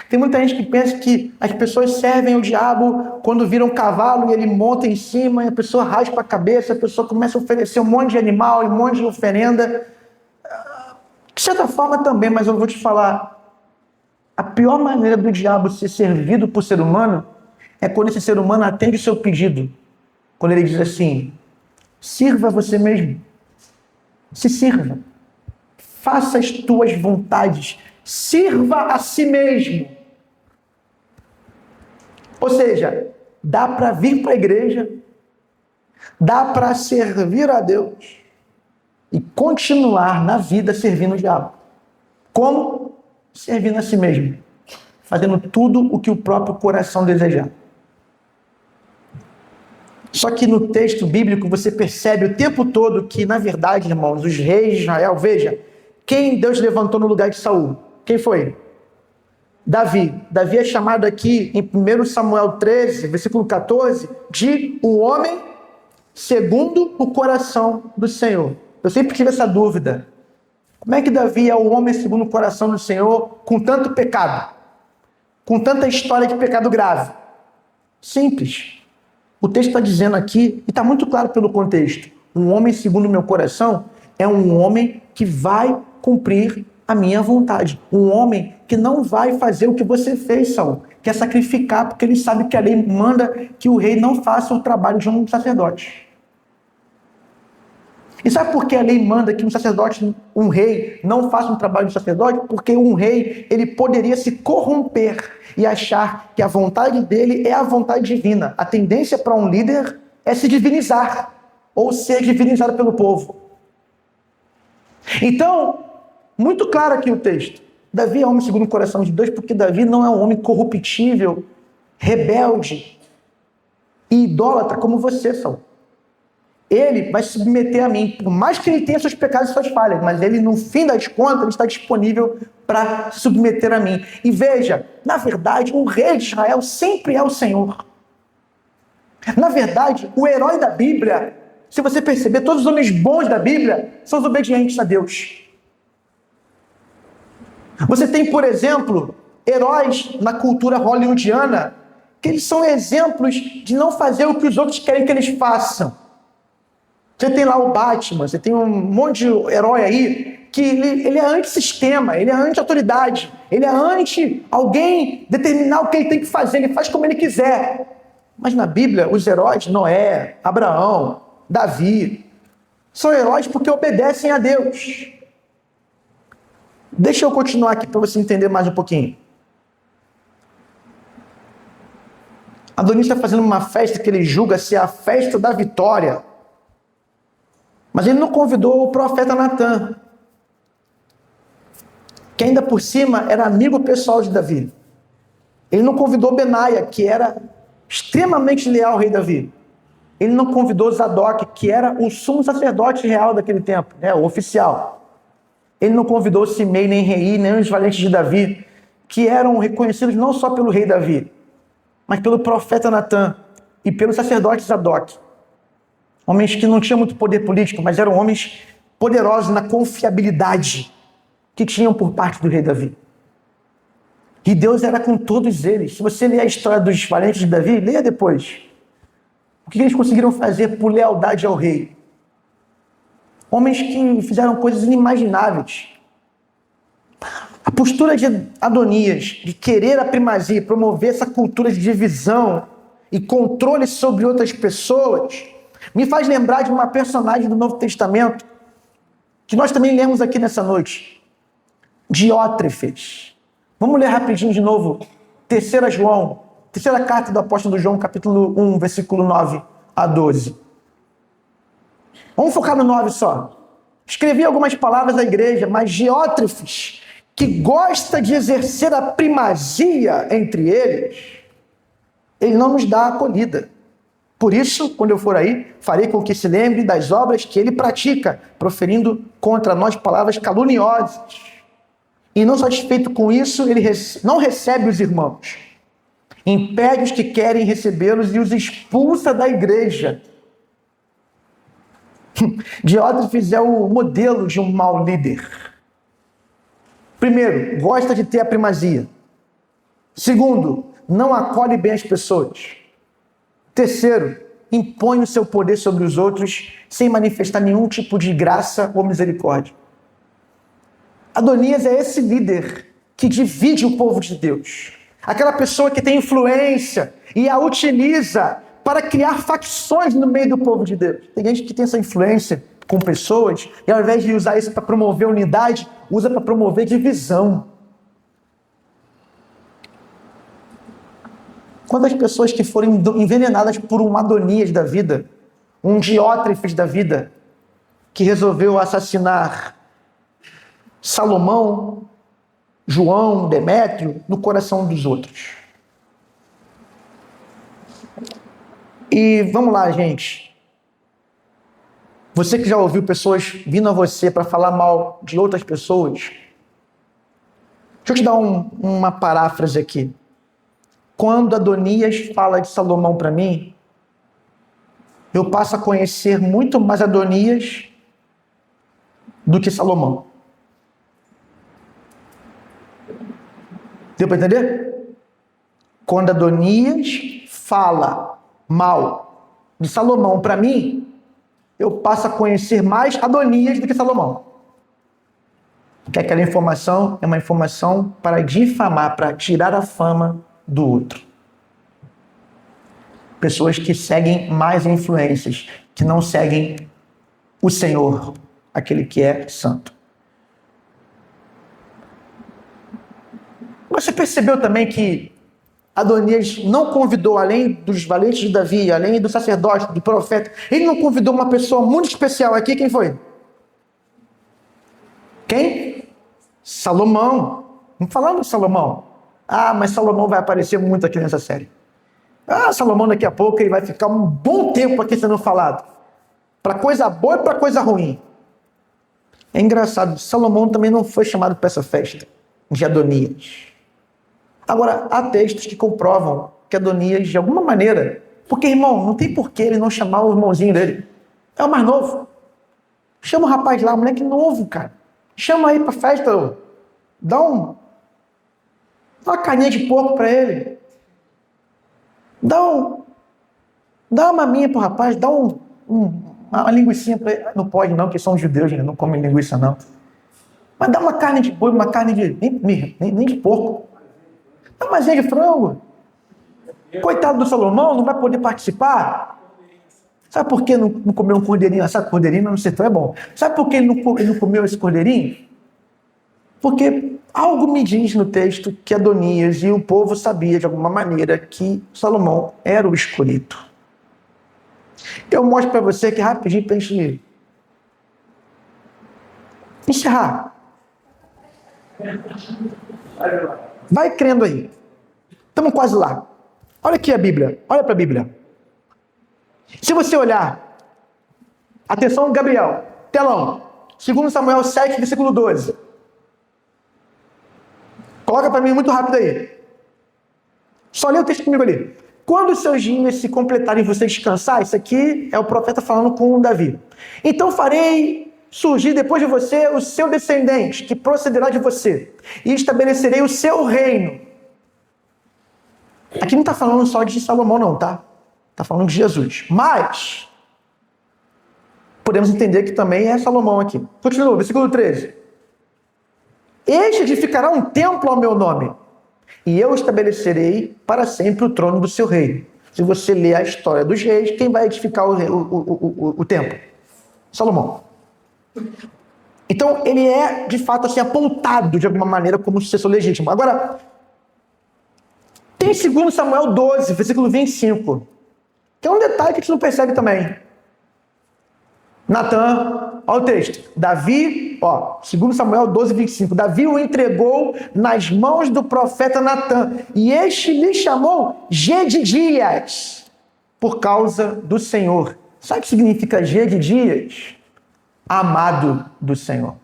Tem muita gente que pensa que as pessoas servem o diabo quando viram um cavalo e ele monta em cima, e a pessoa raspa a cabeça, a pessoa começa a oferecer um monte de animal, um monte de oferenda. De certa forma também, mas eu vou te falar, a pior maneira do diabo ser servido por ser humano é quando esse ser humano atende o seu pedido. Quando ele diz assim: sirva você mesmo. Se sirva. Faça as tuas vontades. Sirva a si mesmo. Ou seja, dá para vir para a igreja, dá para servir a Deus e continuar na vida servindo o diabo. Como? Servindo a si mesmo. Fazendo tudo o que o próprio coração desejar. Só que no texto bíblico você percebe o tempo todo que, na verdade, irmãos, os reis de Israel, veja, quem Deus levantou no lugar de Saul? Quem foi? Davi. Davi é chamado aqui em 1 Samuel 13, versículo 14, de o homem segundo o coração do Senhor. Eu sempre tive essa dúvida. Como é que Davi é o homem segundo o coração do Senhor com tanto pecado? Com tanta história de pecado grave? Simples. O texto está dizendo aqui, e está muito claro pelo contexto, um homem segundo o meu coração é um homem que vai cumprir a minha vontade. Um homem que não vai fazer o que você fez, Saul, que é sacrificar, porque ele sabe que a lei manda que o rei não faça o trabalho de um sacerdote. E sabe por que a lei manda que um sacerdote, um rei, não faça um trabalho de sacerdote? Porque um rei, ele poderia se corromper e achar que a vontade dele é a vontade divina. A tendência para um líder é se divinizar, ou ser divinizado pelo povo. Então, muito claro aqui o texto. Davi é homem segundo o coração de Deus, porque Davi não é um homem corruptível, rebelde e idólatra como você, Saul. Ele vai se submeter a mim, por mais que ele tenha seus pecados e suas falhas, mas ele, no fim das contas, ele está disponível para se submeter a mim. E veja, na verdade, o rei de Israel sempre é o Senhor. Na verdade, o herói da Bíblia, se você perceber, todos os homens bons da Bíblia são os obedientes a Deus. Você tem, por exemplo, heróis na cultura hollywoodiana, que eles são exemplos de não fazer o que os outros querem que eles façam. Você tem lá o Batman, você tem um monte de herói aí que ele é anti-sistema, ele é anti-autoridade, ele é anti alguém determinar o que ele tem que fazer, ele faz como ele quiser. Mas na Bíblia, os heróis, Noé, Abraão, Davi, são heróis porque obedecem a Deus. Deixa eu continuar aqui para você entender mais um pouquinho. Adonis está fazendo uma festa que ele julga ser a festa da vitória. Mas ele não convidou o profeta Natan, que ainda por cima era amigo pessoal de Davi. Ele não convidou Benaia, que era extremamente leal ao rei Davi. Ele não convidou Zadok, que era o sumo sacerdote real daquele tempo, o oficial. Ele não convidou Simei, nem Rei, nem os valentes de Davi, que eram reconhecidos não só pelo rei Davi, mas pelo profeta Natan e pelo sacerdote Zadok. Homens que não tinham muito poder político, mas eram homens poderosos na confiabilidade que tinham por parte do rei Davi. E Deus era com todos eles. Se você ler a história dos valentes de Davi, leia depois. O que eles conseguiram fazer por lealdade ao rei? Homens que fizeram coisas inimagináveis. A postura de Adonias, de querer a primazia, promover essa cultura de divisão e controle sobre outras pessoas, me faz lembrar de uma personagem do Novo Testamento que nós também lemos aqui nessa noite. Diótrefes. Vamos ler rapidinho de novo. Terceira carta do apóstolo João, capítulo 1, versículo 9 a 12. Vamos focar no 9 só. Escrevi algumas palavras à igreja, mas Diótrefes, que gosta de exercer a primazia entre eles, ele não nos dá acolhida. Por isso, quando eu for aí, farei com que se lembre das obras que ele pratica, proferindo contra nós palavras caluniosas. E não satisfeito com isso, ele não recebe os irmãos. Impede os que querem recebê-los e os expulsa da igreja. Diótrefes é o modelo de um mau líder. Primeiro, gosta de ter a primazia. Segundo, não acolhe bem as pessoas. Terceiro, impõe o seu poder sobre os outros sem manifestar nenhum tipo de graça ou misericórdia. Adonias é esse líder que divide o povo de Deus. Aquela pessoa que tem influência e a utiliza para criar facções no meio do povo de Deus. Tem gente que tem essa influência com pessoas e ao invés de usar isso para promover unidade, usa para promover divisão. Quantas pessoas que foram envenenadas por um Adonias da vida, um Diótrefes da vida, que resolveu assassinar Salomão, João, Demétrio, no coração dos outros. E vamos lá, gente. Você que já ouviu pessoas vindo a você para falar mal de outras pessoas, deixa eu te dar uma paráfrase aqui. Quando Adonias fala de Salomão para mim, eu passo a conhecer muito mais Adonias do que Salomão. Deu para entender? Quando Adonias fala mal de Salomão para mim, eu passo a conhecer mais Adonias do que Salomão. Porque aquela informação é uma informação para difamar, para tirar a fama do outro. Pessoas que seguem mais influências, que não seguem o Senhor, aquele que é santo. Você percebeu também que Adonias não convidou, além dos valentes de Davi, além do sacerdote, do profeta, ele não convidou uma pessoa muito especial aqui? Quem foi? Quem? Salomão. Não falamos de Salomão. Ah, mas Salomão vai aparecer muito aqui nessa série. Ah, Salomão daqui a pouco ele vai ficar um bom tempo aqui sendo falado. Para coisa boa e para coisa ruim. É engraçado, Salomão também não foi chamado para essa festa de Adonias. Agora, há textos que comprovam que Adonias, de alguma maneira... Porque, irmão, não tem porquê ele não chamar o irmãozinho dele. É o mais novo. Chama o rapaz lá, o moleque novo, cara. Chama aí pra festa. Dá uma carninha de porco pra ele. Dá uma maminha pro rapaz. Dá uma linguicinha pra ele. Não pode não, porque são judeus, não comem linguiça não. Mas dá uma carne de boi, uma carne de... Nem de porco. Dá uma asinha de frango. Coitado do Salomão, não vai poder participar. Sabe por que não comeu um cordeirinho? Sabe, cordeirinho não sei, então é bom. Sabe por que ele não comeu esse cordeirinho? Porque algo me diz no texto que Adonias e o povo sabia de alguma maneira que Salomão era o escolhido. Eu mostro para você que rapidinho para a gente encerrar. Vai crendo aí. Estamos quase lá. Olha aqui a Bíblia. Olha para a Bíblia. Se você olhar, atenção Gabriel, telão, 2 Samuel 7, versículo 12. Coloca para mim muito rápido aí. Só lê o texto comigo ali. Quando os seus dias se completarem e você descansar, isso aqui é o profeta falando com Davi. Então farei surgir depois de você o seu descendente, que procederá de você, e estabelecerei o seu reino. Aqui não está falando só de Salomão não, tá? Está falando de Jesus. Mas podemos entender que também é Salomão aqui. Continua, versículo 13. Este edificará um templo ao meu nome, e eu estabelecerei para sempre o trono do seu reino. Se você ler a história dos reis, quem vai edificar o templo? Salomão. Então, ele é, de fato, assim, apontado de alguma maneira como sucessor legítimo. Agora, tem 2 Samuel 12, versículo 25, que é um detalhe que a gente não percebe também. Natan, olha o texto. Davi, 2 Samuel 12, 25. Davi o entregou nas mãos do profeta Natan, e este lhe chamou Gedidias. por causa do Senhor. Sabe o que significa G de Dias? Amado do Senhor.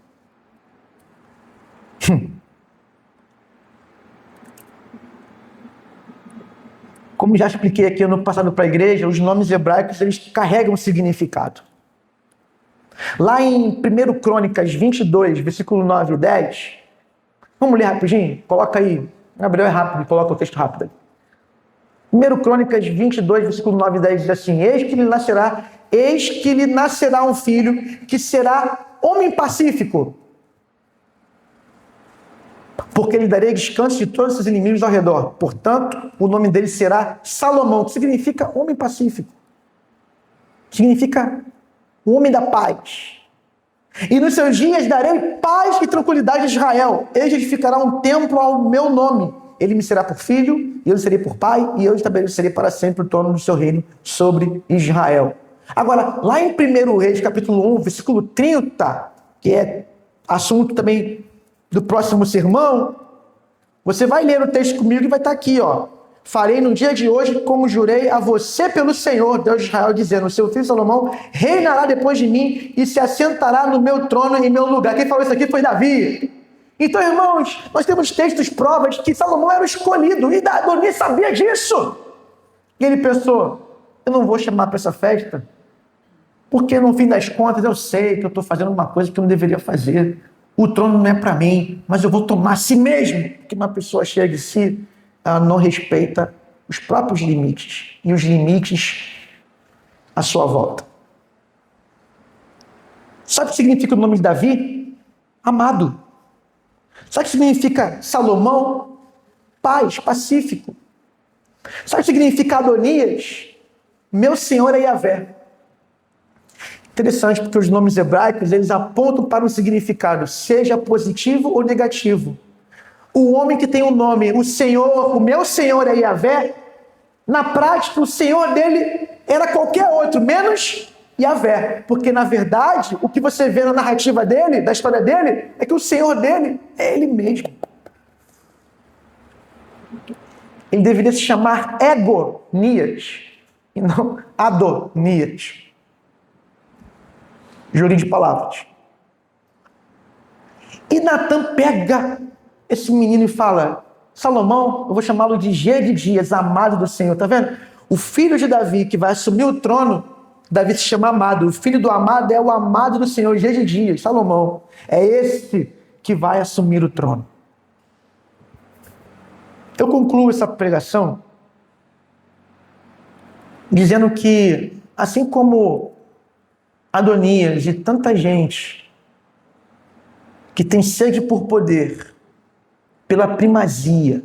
Como já expliquei aqui ano passado para a igreja, os nomes hebraicos eles carregam significado. Lá em 1 Crônicas 22, versículo 9 e 10, vamos ler rapidinho? Coloca aí. Gabriel é rápido, coloca o texto rápido aí. 1 Crônicas 22, versículo 9 e 10 diz assim: Eis que lhe nascerá um filho que será homem pacífico, porque lhe darei descanso de todos os seus inimigos ao redor. Portanto, o nome dele será Salomão, que significa homem pacífico. Significa o homem da paz. E nos seus dias darei paz e tranquilidade a Israel. Ele edificará um templo ao meu nome. Ele me será por filho, e eu serei por pai, e eu estabelecerei para sempre o trono do seu reino sobre Israel. Agora, lá em 1 Reis, capítulo 1, versículo 30, que é assunto também do próximo sermão, você vai ler o texto comigo e vai estar aqui, ó. Farei no dia de hoje como jurei a você pelo Senhor, Deus de Israel, dizendo: seu filho Salomão reinará depois de mim e se assentará no meu trono em meu lugar. Quem falou isso aqui foi Davi. Então, irmãos, nós temos textos, provas que Salomão era o escolhido e Davi sabia disso. E ele pensou: eu não vou chamar para essa festa, porque no fim das contas eu sei que eu estou fazendo uma coisa que eu não deveria fazer. O trono não é para mim, mas eu vou tomar a si mesmo. Porque uma pessoa cheia de si, ela não respeita os próprios limites e os limites à sua volta. Sabe o que significa o nome de Davi? Amado. Sabe o que significa Salomão? Paz, pacífico. Sabe o que significa Adonias? Meu Senhor é Yahvé. Interessante, porque os nomes hebraicos, eles apontam para um significado, seja positivo ou negativo. O homem que tem o nome, o Senhor, o meu Senhor é Yahvé, na prática, o Senhor dele era qualquer outro, menos Yahvé. Porque, na verdade, o que você vê na narrativa dele, da história dele, é que o Senhor dele é ele mesmo. Ele deveria se chamar Egonias e não Adonias. Jurinho de palavras. E Natan pega esse menino e fala: Salomão, eu vou chamá-lo de G de Dias, amado do Senhor. Tá vendo? O filho de Davi que vai assumir o trono, Davi se chama amado. O filho do amado é o amado do Senhor, G de Dias, Salomão. É esse que vai assumir o trono. Eu concluo essa pregação dizendo que, assim como Adonias e tanta gente que tem sede por poder, pela primazia,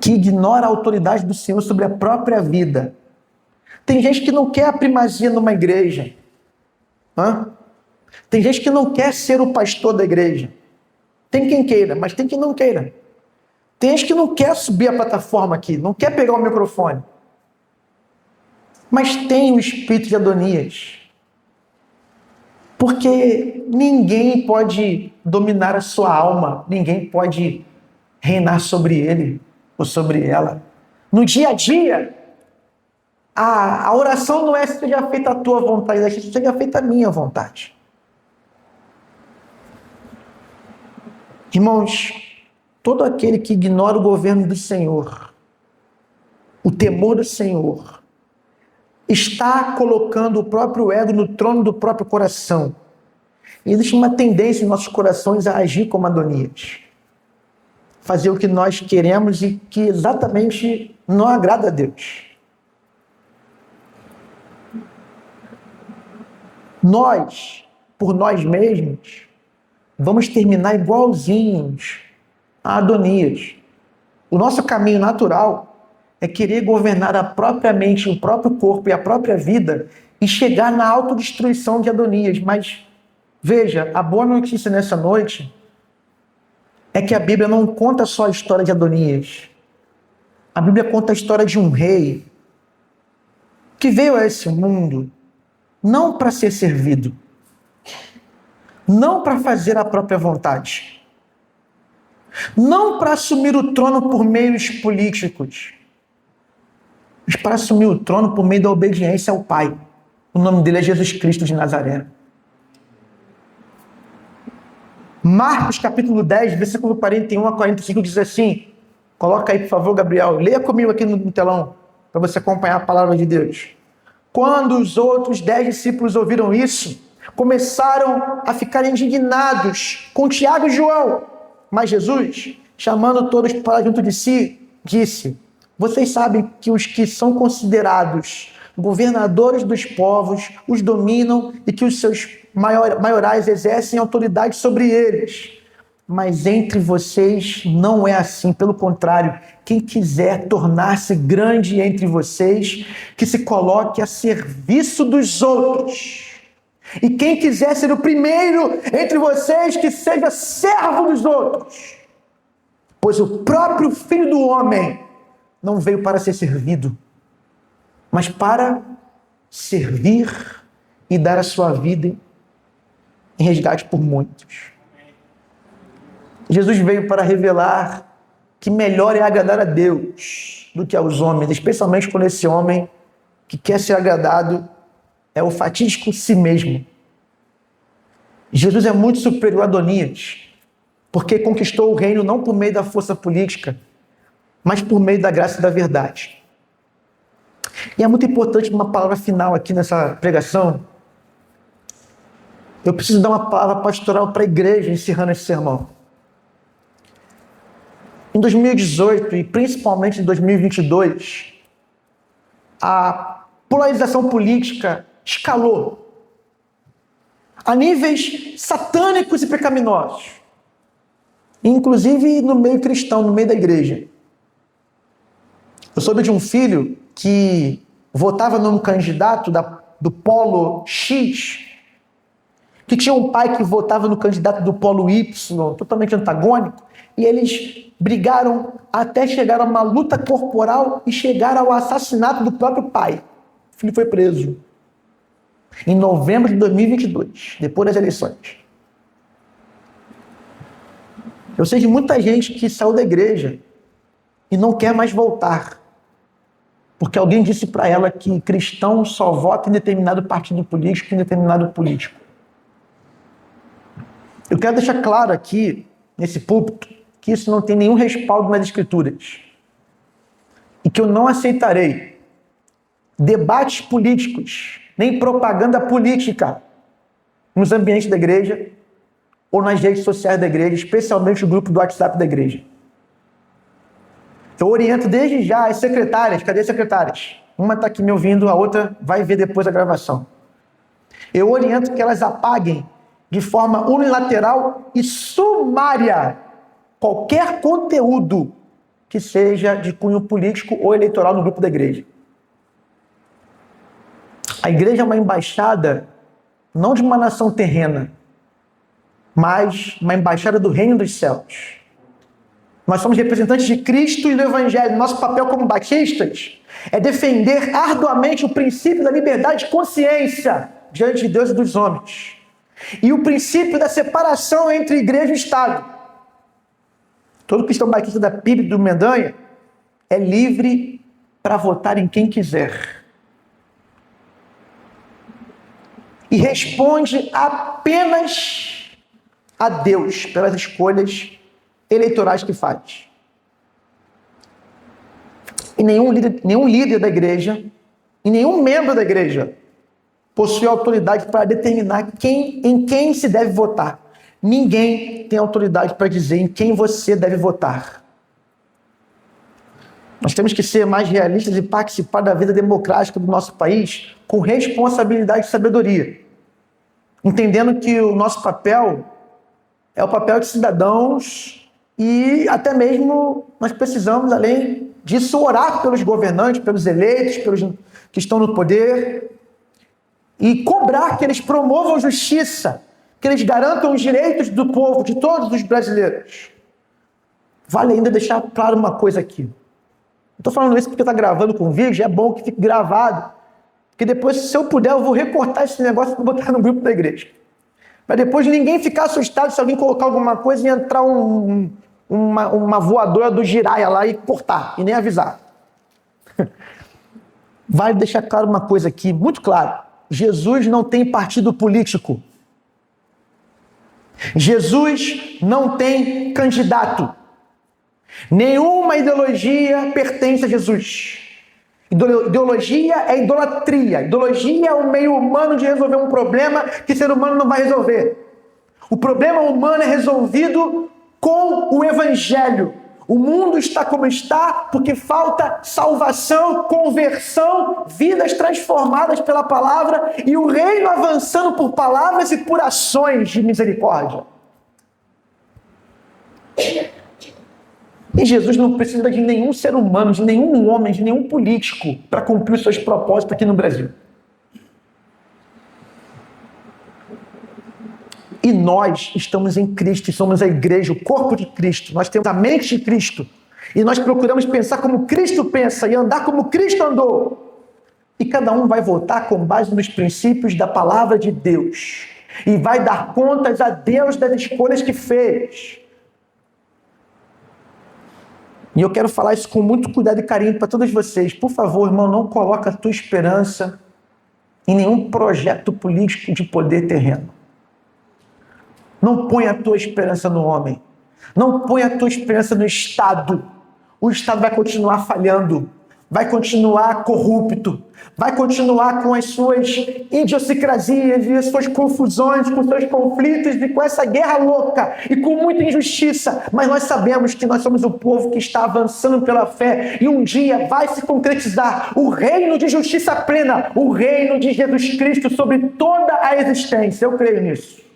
que ignora a autoridade do Senhor sobre a própria vida. Tem gente que não quer a primazia numa igreja. Tem gente que não quer ser o pastor da igreja. Tem quem queira, mas tem quem não queira. Tem gente que não quer subir a plataforma aqui, não quer pegar o microfone. Mas tem o espírito de Adonias. Porque ninguém pode dominar a sua alma, ninguém pode reinar sobre ele ou sobre ela. No dia a dia, a oração não é seja feita a tua vontade, é seja feita a minha vontade. Irmãos, todo aquele que ignora o governo do Senhor, o temor do Senhor, está colocando o próprio ego no trono do próprio coração. E existe uma tendência em nossos corações a agir como Adonias. Fazer o que nós queremos e que exatamente não agrada a Deus. Nós, por nós mesmos, vamos terminar igualzinhos a Adonias. O nosso caminho natural é querer governar a própria mente, o próprio corpo e a própria vida e chegar na autodestruição de Adonias. Mas, veja, a boa notícia nessa noite é que a Bíblia não conta só a história de Adonias. A Bíblia conta a história de um rei que veio a esse mundo não para ser servido, não para fazer a própria vontade, não para assumir o trono por meios políticos, para assumir o trono por meio da obediência ao Pai. O nome dele é Jesus Cristo de Nazaré. Marcos capítulo 10, versículo 41 a 45 diz assim, coloca aí por favor, Gabriel, leia comigo aqui no telão, para você acompanhar a palavra de Deus. Quando os outros 10 discípulos ouviram isso, começaram a ficar indignados com Tiago e João. Mas Jesus, chamando todos para junto de si, disse, vocês sabem que os que são considerados governadores dos povos os dominam e que os seus maiorais exercem autoridade sobre eles. Mas entre vocês não é assim. Pelo contrário, quem quiser tornar-se grande entre vocês, que se coloque a serviço dos outros. E quem quiser ser o primeiro entre vocês, que seja servo dos outros. Pois o próprio Filho do Homem não veio para ser servido, mas para servir e dar a sua vida em resgate por muitos. Jesus veio para revelar que melhor é agradar a Deus do que aos homens, especialmente quando esse homem que quer ser agradado é o fatídico si mesmo. Jesus é muito superior a Adonias, porque conquistou o reino não por meio da força política, mas por meio da graça e da verdade. E é muito importante uma palavra final aqui nessa pregação. Eu preciso dar uma palavra pastoral para a igreja, encerrando esse sermão. Em 2018 e principalmente em 2022, a polarização política escalou a níveis satânicos e pecaminosos, inclusive no meio cristão, no meio da igreja. Eu soube de um filho que votava num candidato do polo X, que tinha um pai que votava no candidato do polo Y, totalmente antagônico, e eles brigaram até chegar a uma luta corporal e chegar ao assassinato do próprio pai. O filho foi preso em novembro de 2022, depois das eleições. Eu sei de muita gente que saiu da igreja e não quer mais voltar, porque alguém disse para ela que cristão só vota em determinado partido político, em determinado político. Eu quero deixar claro aqui, nesse púlpito, que isso não tem nenhum respaldo nas Escrituras. E que eu não aceitarei debates políticos, nem propaganda política nos ambientes da igreja ou nas redes sociais da igreja, especialmente o grupo do WhatsApp da igreja. Eu oriento desde já as secretárias. Cadê as secretárias? Uma está aqui me ouvindo, a outra vai ver depois a gravação. Eu oriento que elas apaguem de forma unilateral e sumária qualquer conteúdo que seja de cunho político ou eleitoral no grupo da igreja. A igreja é uma embaixada não de uma nação terrena, mas uma embaixada do reino dos céus. Nós somos representantes de Cristo e do Evangelho. Nosso papel como batistas é defender arduamente o princípio da liberdade de consciência diante de Deus e dos homens. E o princípio da separação entre igreja e Estado. Todo cristão batista da PIB do Mendanha é livre para votar em quem quiser. E responde apenas a Deus pelas escolhas eleitorais que faz. E nenhum líder da igreja, e nenhum membro da igreja possui autoridade para determinar em quem se deve votar. Ninguém tem autoridade para dizer em quem você deve votar. Nós temos que ser mais realistas e participar da vida democrática do nosso país com responsabilidade e sabedoria. Entendendo que o nosso papel é o papel de cidadãos e até mesmo nós precisamos, além disso, orar pelos governantes, pelos eleitos, pelos que estão no poder e cobrar que eles promovam justiça, que eles garantam os direitos do povo, de todos os brasileiros. Vale ainda deixar claro uma coisa aqui. Não estou falando isso porque está gravando com vídeo, é bom que fique gravado, porque depois, se eu puder, eu vou recortar esse negócio e botar no grupo da igreja. Para depois ninguém ficar assustado se alguém colocar alguma coisa e entrar uma voadora do Jiraya lá e cortar, e nem avisar. Vale deixar claro uma coisa aqui, muito claro. Jesus não tem partido político. Jesus não tem candidato. Nenhuma ideologia pertence a Jesus. Ideologia é idolatria. Ideologia é o meio humano de resolver um problema que o ser humano não vai resolver. O problema humano é resolvido com o Evangelho. O mundo está como está porque falta salvação, conversão, vidas transformadas pela palavra e o reino avançando por palavras e por ações de misericórdia. E Jesus não precisa de nenhum ser humano, de nenhum homem, de nenhum político para cumprir os seus propósitos aqui no Brasil. E nós estamos em Cristo, somos a igreja, o corpo de Cristo. Nós temos a mente de Cristo. E nós procuramos pensar como Cristo pensa e andar como Cristo andou. E cada um vai votar com base nos princípios da palavra de Deus. E vai dar contas a Deus das escolhas que fez. E eu quero falar isso com muito cuidado e carinho para todos vocês. Por favor, irmão, não coloque a tua esperança em nenhum projeto político de poder terreno. Não ponha a tua esperança no homem. Não ponha a tua esperança no Estado. O Estado vai continuar falhando. Vai continuar corrupto. Vai continuar com as suas idiosincrasias e as suas confusões, com seus conflitos e com essa guerra louca e com muita injustiça. Mas nós sabemos que nós somos o povo que está avançando pela fé e um dia vai se concretizar o reino de justiça plena, o reino de Jesus Cristo sobre toda a existência. Eu creio nisso.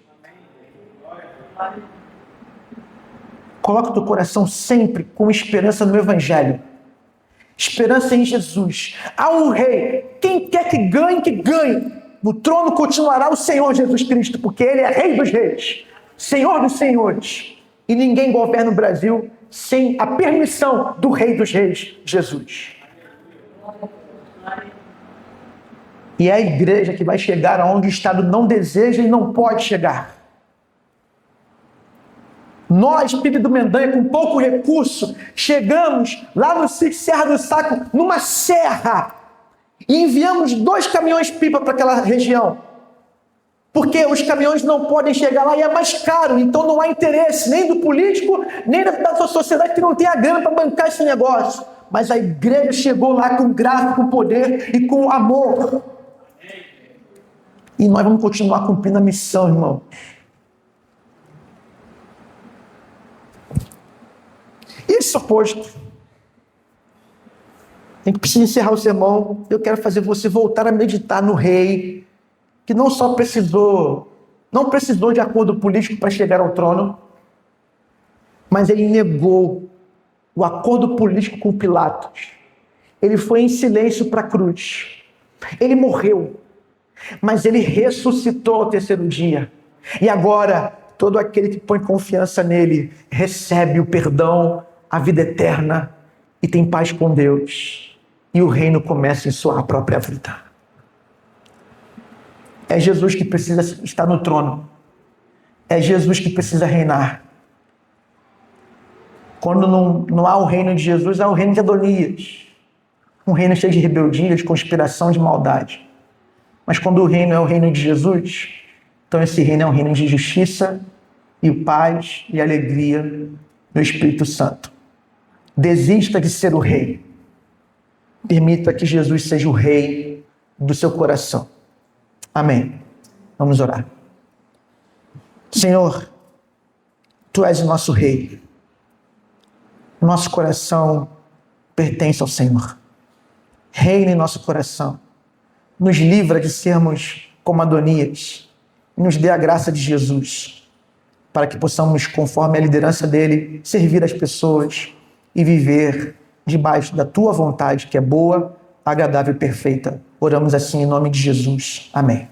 Coloca o teu coração sempre com esperança no Evangelho. Esperança em Jesus. Há um rei. Quem quer que ganhe, que ganhe. No trono continuará o Senhor Jesus Cristo, porque Ele é Rei dos Reis, Senhor dos Senhores. E ninguém governa o Brasil sem a permissão do Rei dos Reis, Jesus. E é a igreja que vai chegar aonde o Estado não deseja e não pode chegar. Nós, PIB do Mendanha, com pouco recurso, chegamos lá no sítio Serra do Saco, numa serra, e enviamos 2 caminhões-pipa para aquela região. Porque os caminhões não podem chegar lá e é mais caro, então não há interesse nem do político, nem da sua sociedade que não tem a grana para bancar esse negócio. Mas a igreja chegou lá com graça, com poder e com amor. E nós vamos continuar cumprindo a missão, irmão. Isso posto, a gente precisa encerrar o sermão. Eu quero fazer você voltar a meditar no rei, que não precisou de acordo político para chegar ao trono, mas ele negou o acordo político com Pilatos. Ele foi em silêncio para a cruz. Ele morreu, mas ele ressuscitou ao 3º dia. E agora, todo aquele que põe confiança nele recebe o perdão, a vida eterna e tem paz com Deus. E o reino começa em sua própria vida. É Jesus que precisa estar no trono. É Jesus que precisa reinar. Quando não há o reino de Jesus, há o reino de Adonias. Um reino cheio de rebeldia, de conspiração, de maldade. Mas quando o reino é o reino de Jesus, então esse reino é um reino de justiça e paz e alegria no Espírito Santo. Desista de ser o rei. Permita que Jesus seja o rei do seu coração. Amém. Vamos orar. Senhor, Tu és o nosso rei. Nosso coração pertence ao Senhor. Reina em nosso coração. Nos livra de sermos como Adonias. Nos dê a graça de Jesus, para que possamos, conforme a liderança dele, servir as pessoas e viver debaixo da Tua vontade, que é boa, agradável e perfeita. Oramos assim em nome de Jesus. Amém.